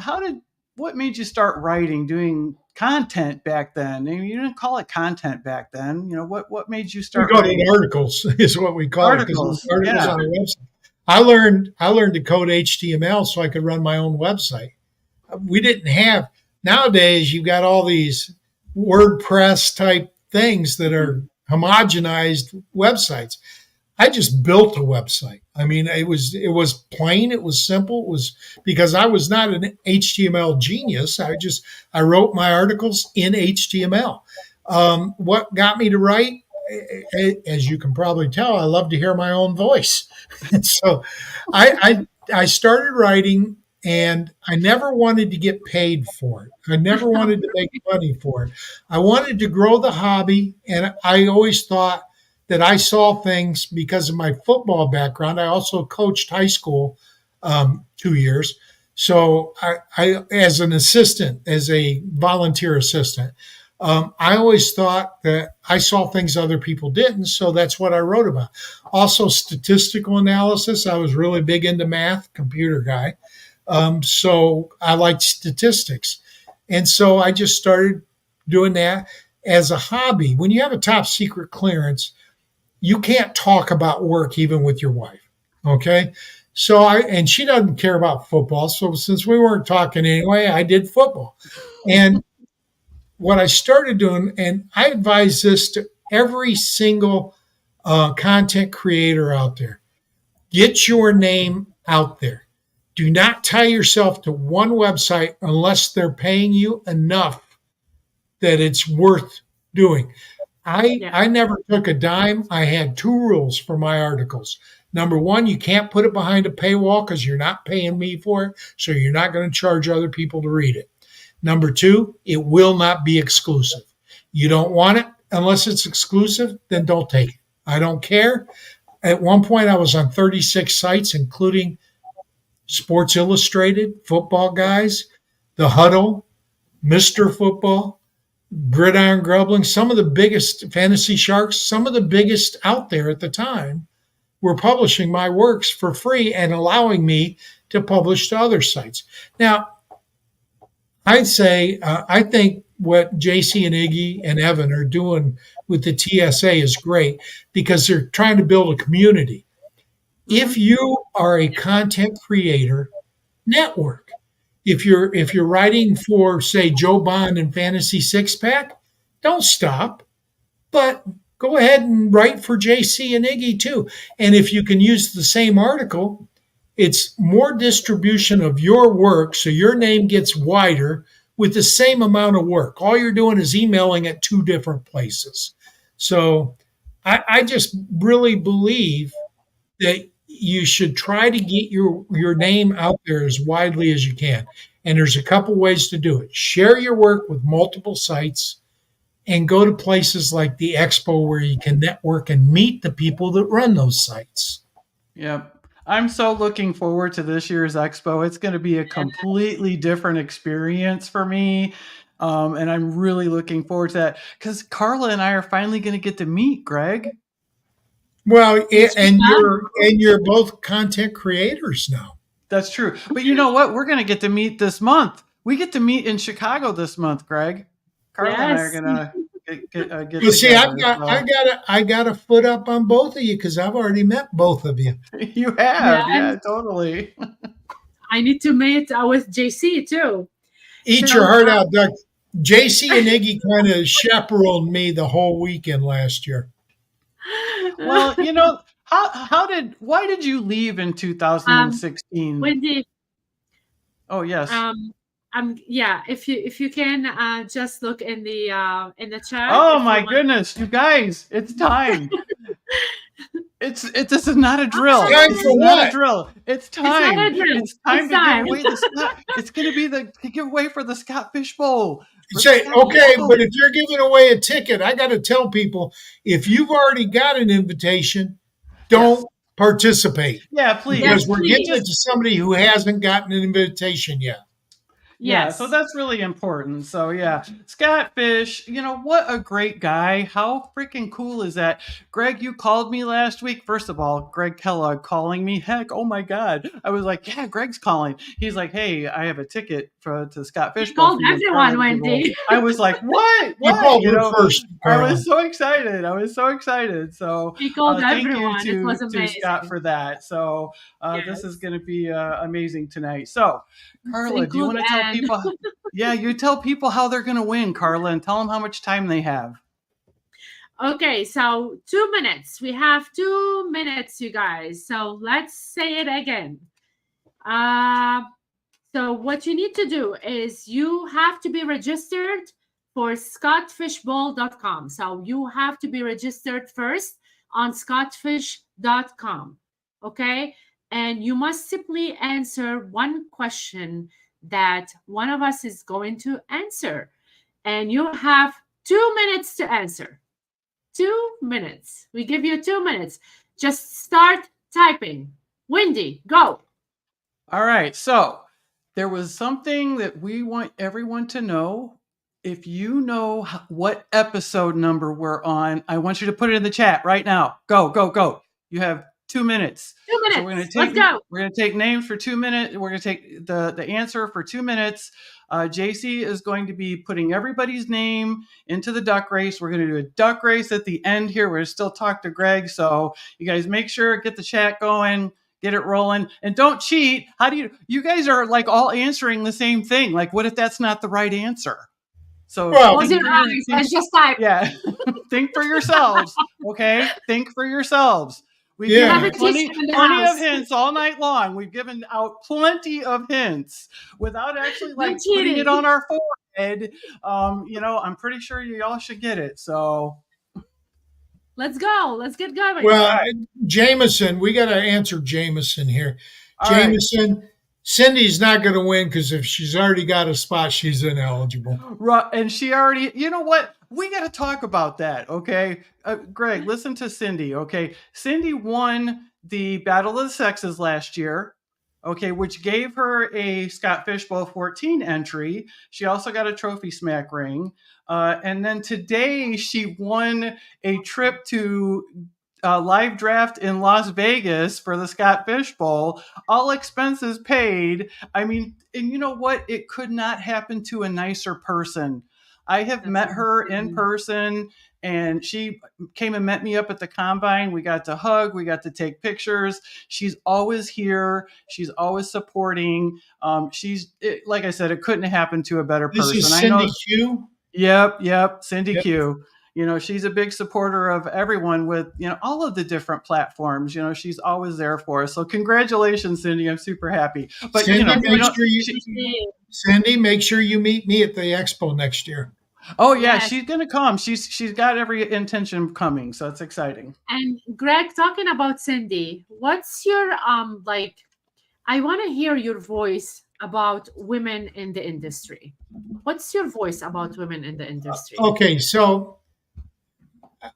what made you start writing, doing content back then? I mean, you didn't call it content back then. You know, what made you start? We call it articles is what we call articles. It. Articles on our website. I learned to code HTML so I could run my own website. We didn't have, nowadays you've got all these WordPress type things that are homogenized websites. I just built a website. I mean, it was plain, it was simple. It was because I was not an HTML genius. I wrote my articles in HTML. What got me to write, as you can probably tell, I love to hear my own voice. And so I started writing, and I never wanted to get paid for it. I never wanted to make money for it. I wanted to grow the hobby, and I always thought that I saw things because of my football background. I also coached high school 2 years. So I as an assistant, as a volunteer assistant, I always thought that I saw things other people didn't. So that's what I wrote about. Also statistical analysis. I was really big into math, computer guy. So I liked statistics. And so I just started doing that as a hobby. When you have a top secret clearance, you can't talk about work even with your wife. Okay. So and she doesn't care about football. So since we weren't talking anyway, I did football. And what I started doing, and I advise this to every single content creator out there, get your name out there. Do not tie yourself to one website unless they're paying you enough that it's worth doing. I never took a dime. I had 2 rules for my articles. Number 1, you can't put it behind a paywall because you're not paying me for it, so you're not going to charge other people to read it. Number 2, it will not be exclusive. You don't want it unless it's exclusive, then don't take it. I don't care. At one point, I was on 36 sites, including Sports Illustrated, Football Guys, The Huddle, Mr. Football, Gridiron Grubbling, some of the biggest Fantasy Sharks, some of the biggest out there at the time were publishing my works for free and allowing me to publish to other sites. Now, I'd say, I think what JC and Iggy and Evan are doing with the TSA is great because they're trying to build a community. If you are a content creator, network. If you're writing for, say, Joe Bond and Fantasy Six Pack, don't stop, but go ahead and write for JC and Iggy too. And if you can use the same article, it's more distribution of your work, so your name gets wider with the same amount of work. All you're doing is emailing at 2 different places. So I just really believe that you should try to get your name out there as widely as you can. And there's a couple ways to do it. Share your work with multiple sites and go to places like the Expo where you can network and meet the people that run those sites. Yep. I'm so looking forward to this year's Expo. It's going to be a completely different experience for me. And I'm really looking forward to that because Carla and I are finally going to get to meet Greg. Well, and you're both content creators now. That's true. But you know what? We're going to get to meet this month. We get to meet in Chicago this month, Greg. Carla and I are going to get Well, see, together, I got a foot up on both of you because I've already met both of you. You have, yeah, totally. I need to meet with JC too. Eat your heart out, Doug. JC and Iggy kind of chaperoned me the whole weekend last year. Well, you know, why did you leave in 2016? Wendi. Oh, yes. Yeah, if you can just look in the chat. Oh my goodness, you guys, it's time. This is not a drill. It's not a drill. It's time. It's time to give away the Scott. It's going to be the giveaway for the Scott Fish Bowl. Say, okay, but if you're giving away a ticket, I got to tell people, if you've already got an invitation, don't participate. Yeah, please. Because we're giving it to somebody who hasn't gotten an invitation yet. Yeah, so that's really important. So yeah, Scott Fish, you know, what a great guy. How freaking cool is that? Greg, you called me last week. First of all, Greg Kellogg calling me. Heck, oh my God. I was like, yeah, Greg's calling. He's like, hey, I have a ticket to Scott Fish. He called everyone, Wendi. I was like, what? You called her first. I was so excited. So he called thank everyone. you It was amazing. to Scott for that. So this is going to be amazing tonight. So Carla, do you want to tell people? Yeah, you tell people how they're going to win, Carla, and tell them how much time they have. Okay, so 2 minutes. We have 2 minutes, you guys. So let's say it again. So what you need to do is you have to be registered for scottfishbowl.com. So you have to be registered first on scottfish.com. Okay, and you must simply answer one question that one of us is going to answer. And you have 2 minutes to answer. 2 minutes. We give you 2 minutes. Just start typing. Wendi, go. All right. So there was something that we want everyone to know. If you know what episode number we're on, I want you to put it in the chat right now. Go. You have 2 minutes. 2 minutes. So Let's go. We're going to take names for 2 minutes. We're going to take the answer for 2 minutes. JC is going to be putting everybody's name into the duck race. We're going to do a duck race at the end here. We're going to still talk to Greg. So you guys make sure, get the chat going. get it rolling, and don't cheat. How do you guys are like all answering the same thing. Like, what if that's not the right answer? So Well, Close your eyes. Let's just type. yeah, think for yourselves. Okay, think for yourselves. We've Yeah. given Have a plenty, kitchen in the plenty house. of hints all night long. We've given out plenty of hints without actually like No putting cheating. it on our forehead. I'm pretty sure you all should get it. So Let's go. Let's get going. Well, Jameson, we got to answer Jameson here. all right. Jameson, Cindy's not going to win because if she's already got a spot, she's ineligible. And she already, you know what? We got to talk about that, okay? Greg, listen to Cindy, okay? Cindy won the Battle of the Sexes last year, okay, which gave her a Scott Fishbowl 14 entry. She also got a Trophy Smack ring. And then today she won a trip to live draft in Las Vegas for the Scott Fishbowl, all expenses paid. I mean, and you know what? It could not happen to a nicer person. I have met her in person, and she came and met me up at the combine. We got to hug. We got to take pictures. She's always here. She's always supporting. Like I said, it couldn't have happened to a better person. This is I know. Cindy Q. Yep. Cindy Yep. Q. She's a big supporter of everyone with, all of the different platforms. She's always there for us. So congratulations, Cindy. I'm super happy. But, Cindy, Cindy, make sure you meet me at the expo next year. Oh, yeah, Yes. she's going to come. She's got every intention of coming. So it's exciting. And Greg, talking about Cindy, what's your, I want to hear your voice about women in the industry. What's your voice about women in the industry? Okay, so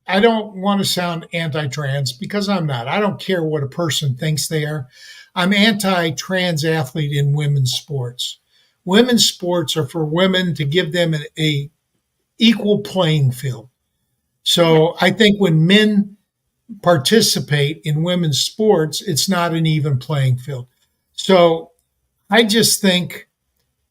I don't want to sound anti-trans because I'm not. I don't care what a person thinks they are. I'm anti-trans athlete in women's sports. Women's sports are for women to give them a equal playing field. So I think when men participate in women's sports, it's not an even playing field. So I just think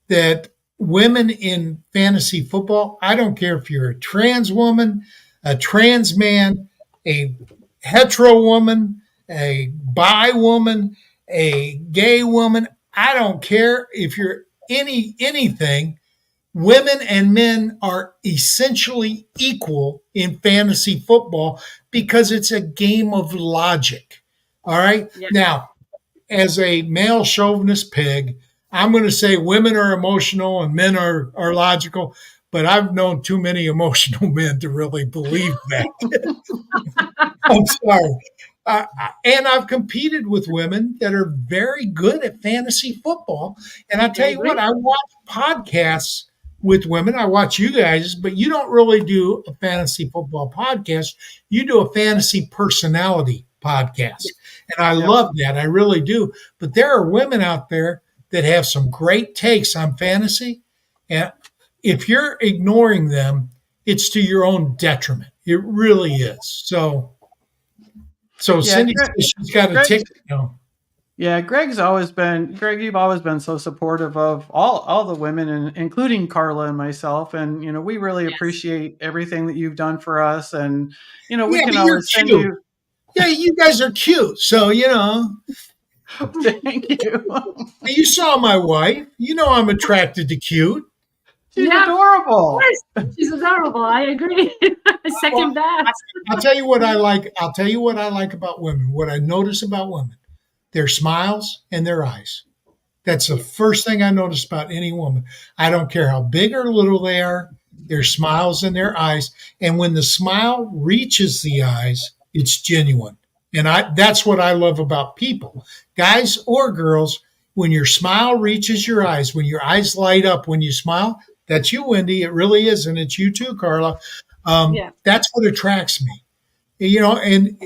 that women in fantasy football, I don't care if you're a trans woman, a trans man, a hetero woman, a bi woman, a gay woman. I don't care if you're anything. Women and men are essentially equal in fantasy football because it's a game of logic. All right. Yeah. Now, as a male chauvinist pig, I'm going to say women are emotional and men are logical, but I've known too many emotional men to really believe that. I'm sorry. And I've competed with women that are very good at fantasy football. And I tell you what, I watch podcasts with women. I watch you guys, but you don't really do a fantasy football podcast. You do a fantasy personality podcast. And I love that. I really do. But there are women out there that have some great takes on fantasy. And if you're ignoring them, it's to your own detriment. It really is. So Cindy says she's got a ticket. Yeah, Greg, you've always been so supportive of all the women, and including Carla and myself. And, we really appreciate everything that you've done for us. And, we can always send you. Yeah, you guys are cute. So, Thank you. You saw my wife. I'm attracted to cute. She's adorable. She's adorable. I agree. Second that. I'll tell you what I like. I'll tell you what I like about women. What I notice about women, their smiles and their eyes. That's the first thing I notice about any woman. I don't care how big or little they are, their smiles and their eyes. And when the smile reaches the eyes, it's genuine. And that's what I love about people, guys or girls. When your smile reaches your eyes, when your eyes light up when you smile, that's you, Wendi. It really is. And it's you too, Carla. That's what attracts me. And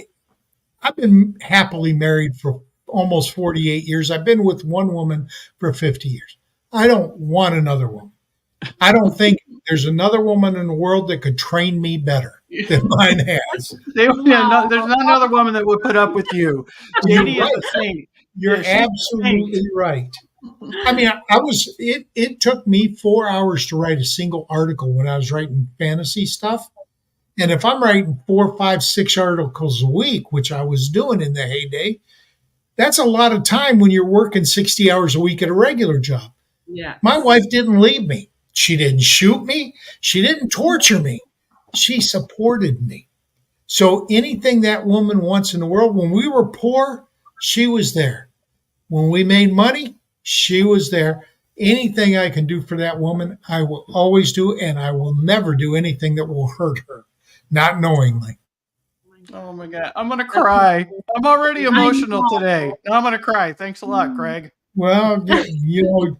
I've been happily married for almost 48 years. I've been with one woman for 50 years. I don't want another woman. I don't think there's another woman in the world that could train me better than mine has. There's not another woman that would put up with you. Janie is a saint. You're absolutely right. I mean, it took me 4 hours to write a single article when I was writing fantasy stuff. And if I'm writing 4, 5, 6 articles a week, which I was doing in the heyday, That's a lot of time when you're working 60 hours a week at a regular job. Yeah. My wife didn't leave me. She didn't shoot me. She didn't torture me. She supported me. So anything that woman wants in the world, when we were poor, she was there. When we made money, she was there. Anything I can do for that woman, I will always do, and I will never do anything that will hurt her, not knowingly. Oh my God. I'm going to cry. I'm already emotional today. I'm going to cry. Thanks a lot, Craig. Well, you know,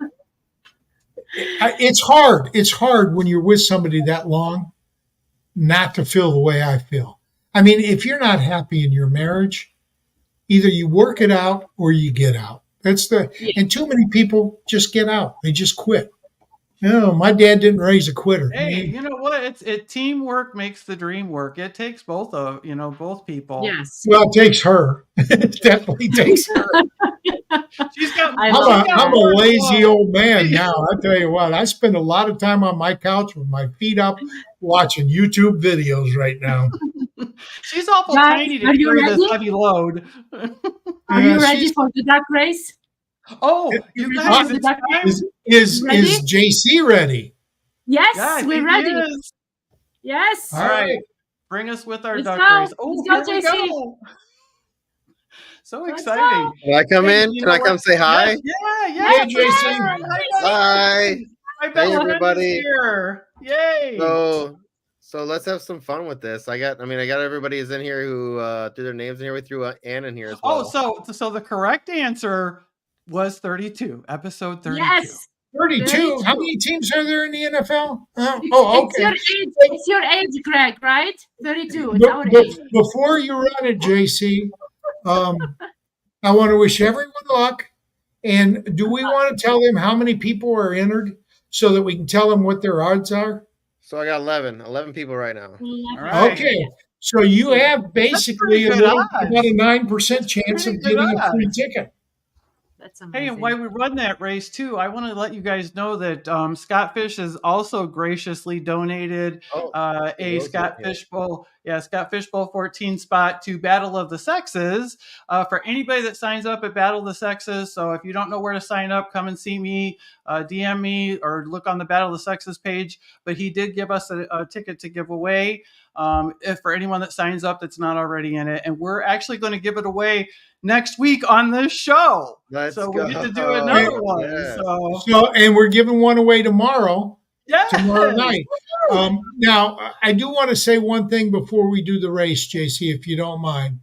it's hard. It's hard when you're with somebody that long not to feel the way I feel. I mean, if you're not happy in your marriage, either you work it out or you get out. And too many people just get out. They just quit. No, my dad didn't raise a quitter. Hey, you know what? Teamwork makes the dream work. It takes both people. Yes. Well, it takes her. It definitely takes her. I'm a lazy old man now. I tell you what, I spend a lot of time on my couch with my feet up watching YouTube videos right now. She's awful tiny to carry this heavy load. Are you ready for the duck race? Oh, you guys, is JC ready? Yes, we're ready. Yes. All right. Bring us with our duck race. Oh, let's here go, we JC. go. So exciting. Can I come in? Can I come say hi? Yeah. Hey, JC. Hi. Hey, everybody. Here. Yay. So let's have some fun with this. I got everybody is in here who threw their names in here. We threw Ann in here as well. Oh, so the correct answer was 32, episode 32. Yes. 32. How many teams are there in the NFL? Okay. It's your age, Greg, right? 32. It's our age. Before you run it, JC, I want to wish everyone luck. And do we want to tell them how many people are entered so that we can tell them what their odds are? So I got 11 people right now. All right. Okay. So you have basically about a 9% chance of getting a free ticket. That's amazing. Hey, and while we run that race too, I want to let you guys know that Scott Fish has also graciously donated a Scott Fishbowl 14 spot to Battle of the Sexes for anybody that signs up at Battle of the Sexes. So if you don't know where to sign up, come and see me, DM me, or look on the Battle of the Sexes page. But he did give us a ticket to give away if for anyone that signs up that's not already in it. And we're actually going to give it away next week on this show. So we get to do another one. Yeah. So, and we're giving one away tomorrow. Yeah. Tomorrow night. Now, I do want to say one thing before we do the race, JC, if you don't mind.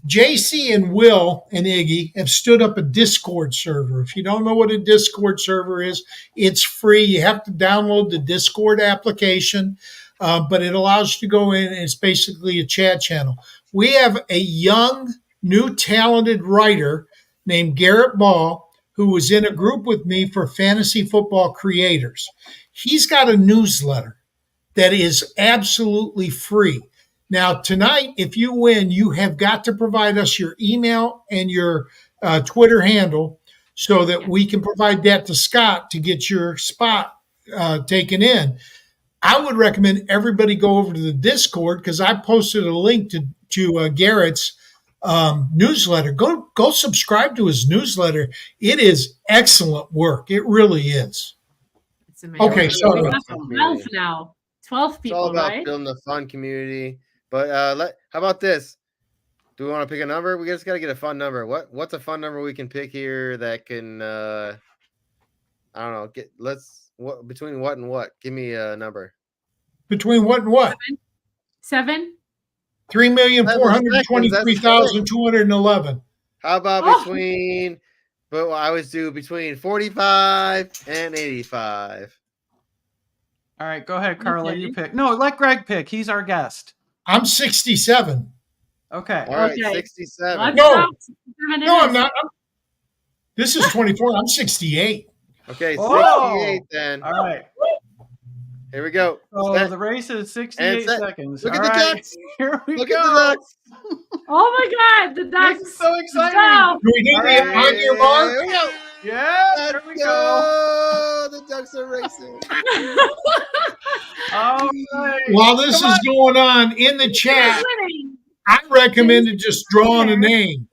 JC and Will and Iggy have stood up a Discord server. If you don't know what a Discord server is, it's free. You have to download the Discord application, but it allows you to go in, and it's basically a chat channel. We have a young, new, talented writer named Garrett Ball, who was in a group with me for fantasy football creators. He's got a newsletter that is absolutely free. Now, tonight, if you win, you have got to provide us your email and your Twitter handle so that we can provide that to Scott to get your spot taken in. I would recommend everybody go over to the Discord because I posted a link to Garrett's newsletter. Go subscribe to his newsletter. It is excellent work. It really is. It's amazing. Okay, so we have 12 now. 12 people, It's all about right? building the fun community. But how about this? Do we want to pick a number? We just got to get a fun number. What's a fun number we can pick here that can I don't know, between what and what? Give me a number. Between what and what? 7? 3,423,211. How about between? But I always do between 45 and 85. All right, go ahead, Carla. You pick. No, let Greg pick. He's our guest. I'm 67. Okay. All right, Okay. 67. No, I'm not. This is 24. I'm 68. Okay, 68 Oh. then. All right. Here we go. So the race is 68 seconds. Look at All the right. ducks. Here we Look go. at the ducks. Oh my God, the ducks. This is so exciting. Go. Do we do the on your mark? Here we go. Yeah, there we go. The ducks are racing. All right. While this is going on in the chat, I recommended just drawing a name.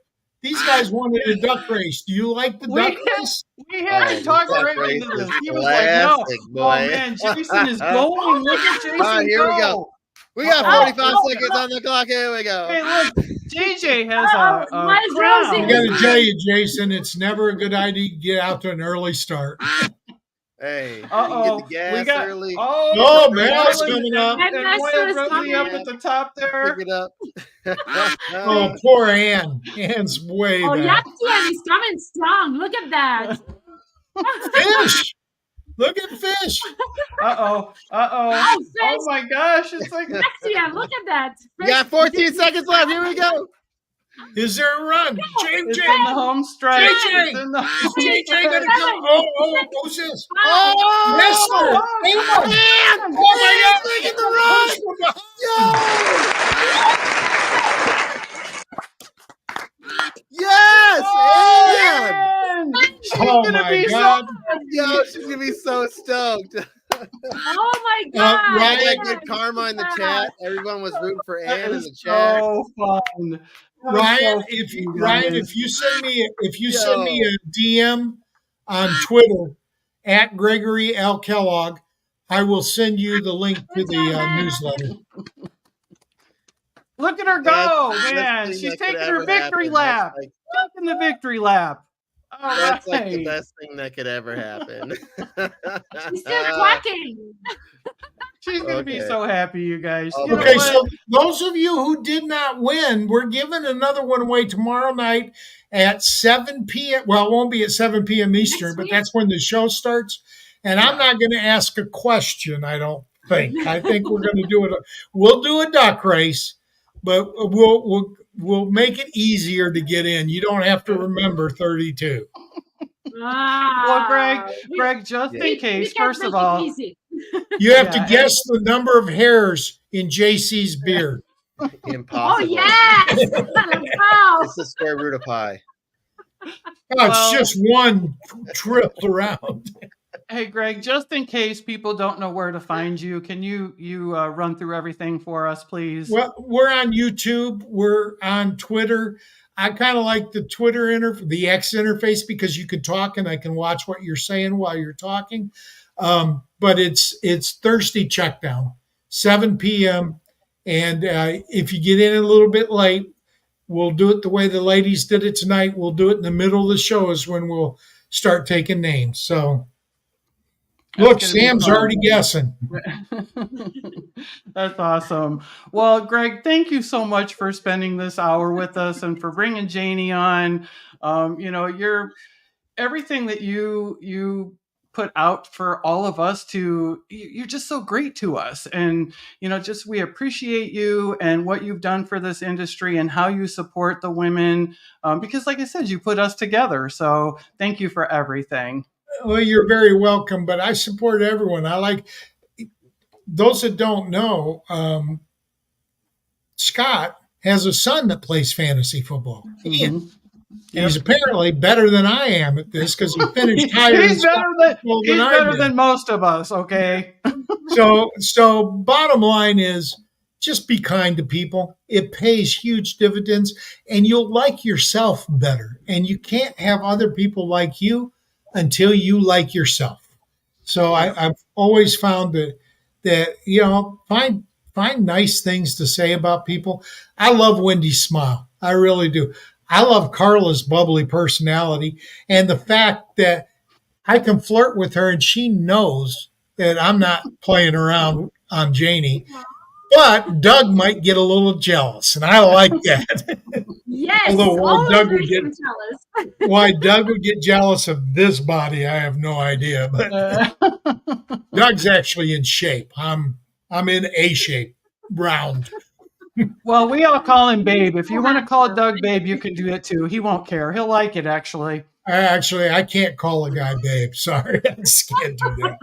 These guys wanted a duck race. Do you like the duck race? We had to talk duck right race into is this. He was like, no. classic, Oh, boy. man, Jason is going. Look at Jason All right, here we go. We got Oh, 45 seconds on the clock. Here we go. Hey, look, JJ has a my crown. Rosie I got to tell you, Jason, it's never a good idea to get out to an early start. Hey, you Uh-oh. get the gas We got, early. Oh, and Mel's Waylon- coming up. And And Master Waylon is Rosie coming. up at the top there. Pick it up. Oh, poor Ann. Ann's way Oh, back. Yatsian is coming strong. Look at that. Fish. Look at Fish. Uh-oh. Oh, Oh, Fish. my gosh. It's like, Yatsian, look at that. We got 14 seconds left. Here we go. Is there a run? it's JJ. in the home stretch. JJ. It's in the Is home JJ stretch. going to come? Oh, who's this? Oh, Wrestler. Damn. man! Oh, my God. Making the run! Push from behind. Yes! And! Man, she's Oh, gonna my be God. Yo, she's gonna be so stoked. Oh, my God. Ryan, I got good karma in the chat. Everyone was rooting for That Ann in is the chat. so fun. Ryan, So if you, fun, Ryan, guys. if you send me a DM on Twitter at Gregory L. Kellogg, I will send you the link to the newsletter. Look at her That's go, the best man. thing She's that could taking her ever victory happen. lap. That's Taking the victory lap. All That's like the right. best thing that could ever happen. She's still quacking. She's going to be Okay. so happy, you guys. Oh, You know Okay, what? so those of you who did not win, we're giving another one away tomorrow night at 7 p.m. Well, it won't be at 7 p.m. Eastern, Next but week? that's when the show starts. And I'm not going to ask a question, I don't think. I think we're going to do it. We'll do a duck race, but we'll make it easier to get in. You don't have to remember 32. Well, Greg, just Yeah. in case, we can first of make it all, easy. You have Yeah, to guess the number of hairs in JC's beard. Oh, Impossible. yes. Wow. It's the square root of pi. Oh, Well- it's just one tripped around. hey, Greg, just in case people don't know where to find you, can you run through everything for us, please? Well, we're on YouTube. We're on Twitter. I kind of like the Twitter the X interface, because you can talk and I can watch what you're saying while you're talking. But it's Thursday Checkdown, 7 p.m. And if you get in a little bit late, we'll do it the way the ladies did it tonight. We'll do it in the middle of the show is when we'll start taking names. So look, That's gonna be Sam's fun. already guessing. That's awesome. Well, Greg, thank you so much for spending this hour with us and for bringing Janie on. You're everything that you put out for all of us you're just so great to us. And, we appreciate you and what you've done for this industry and how you support the women. Because like I said, you put us together. So thank you for everything. Well, you're very welcome, but I support everyone. I like those that don't know. Scott has a son that plays fantasy football. Mhm. He's apparently better than I am at this because he finished higher He's better I than most of us. Okay. did. So bottom line is just be kind to people. It pays huge dividends and you'll like yourself better. And you can't have other people like you until you like yourself. So I've always found that find nice things to say about people. I love Wendy's smile. I really do. I love Carla's bubbly personality and the fact that I can flirt with her and she knows that I'm not playing around on Janie. But Doug might get a little jealous, and I like that. Yes. Although always Doug would makes get- him jealous. Why Doug would get jealous of this body, I have no idea. But Doug's actually in shape. I'm in A shape, round. Well, we all call him Babe. If you want to call Doug Babe, you can do it too. He won't care. He'll like it, actually. I can't call a guy babe. Sorry, I just can't do that.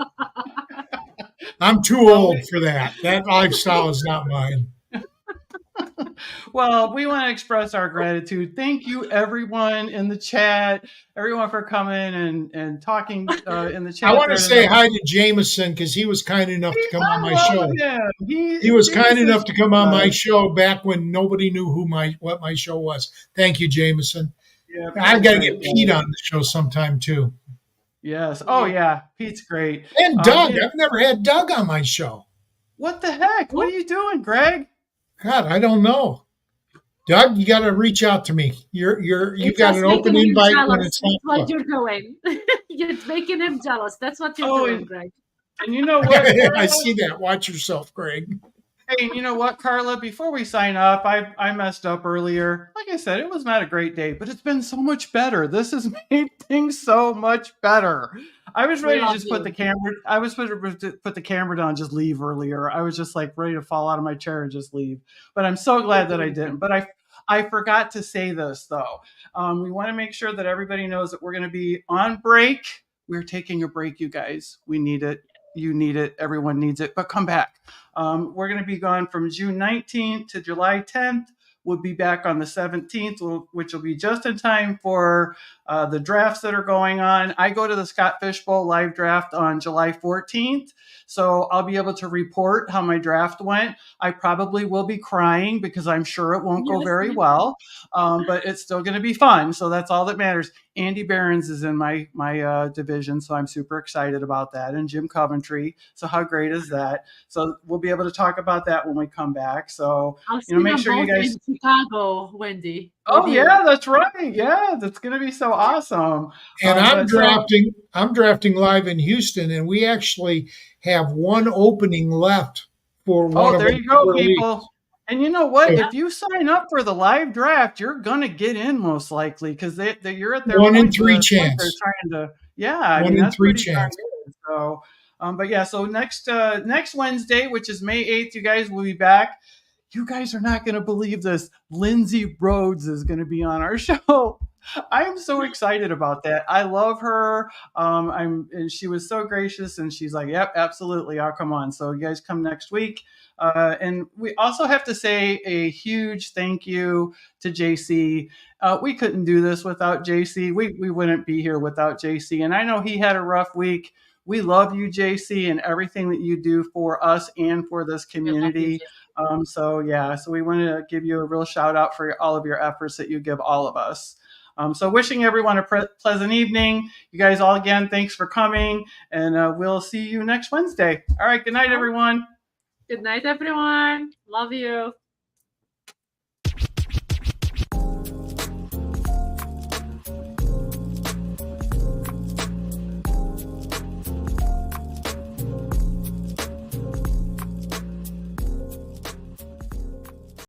I'm too old for that. That lifestyle is not mine. Well, we want to express our gratitude. Thank you, everyone in the chat, everyone for coming and talking in the chat. I want to say hi to Jameson because he was kind enough to come on my show. He was kind enough to come on my show back when nobody knew what my show was. Thank you, Jameson. Yeah, I've got to Pete's get great. Pete on the show sometime too. Yes. Oh yeah, Pete's great. And Doug. Yeah. I've never had Doug on my show. What the heck? What are you doing, Greg? God, I don't know. Doug, you got to reach out to me. You've It's got just an open making him invite when jealous. it's That's not what booked. you're doing. You're making him jealous. That's what you're doing, Greg. And you know what? I see that. Watch yourself, Greg. Hey, and you know what, Carla? Before we sign off, I messed up earlier. Like I said, it was not a great day, but it's been so much better. This has made things so much better. I was ready to just put the camera. I was supposed to put the camera down, and just leave earlier. I was just like ready to fall out of my chair and just leave. But I'm so glad that I didn't. But I forgot to say this though. We want to make sure that everybody knows that we're going to be on break. We're taking a break, you guys. We need it. You need it. Everyone needs it. But come back. We're going to be gone from June 19th to July 10th. We'll be back on the 17th, which will be just in time for the drafts that are going on. I go to the Scott Fish Bowl live draft on July 14th. So I'll be able to report how my draft went. I probably will be crying because I'm sure it won't go very well, but it's still going to be fun. So that's all that matters. Andy Behrens is in my division, so I'm super excited about that, and Jim Coventry. So how great is that? So we'll be able to talk about that when we come back. So I'll see make sure them you both guys. in Chicago, Wendi. Oh yeah, that's right. Yeah, that's going to be so awesome. And I'm drafting live in Houston, and we actually have one opening left for one of there the you go, leagues. people. And you know what? Yeah. If you sign up for the live draft, you're gonna get in most likely because you're at their 1 in point 3 where chance. they're trying to. Yeah, I 1 mean in that's 3 pretty darn chance. good. So, but yeah, so next Wednesday, which is May 8th, you guys will be back. You guys are not gonna believe this. Lindsay Rhodes is gonna be on our show. I am so excited about that. I love her. And she was so gracious, and she's like, "Yep, absolutely, I'll come on." So you guys come next week. And we also have to say a huge thank you to JC. We couldn't do this without JC. We wouldn't be here without JC. And I know he had a rough week. We love you, JC, and everything that you do for us and for this community. So we want to give you a real shout out for all of your efforts that you give all of us. So wishing everyone a pleasant evening. You guys all again, thanks for coming, and we'll see you next Wednesday. All right, good night, everyone. Good night, everyone. Love you.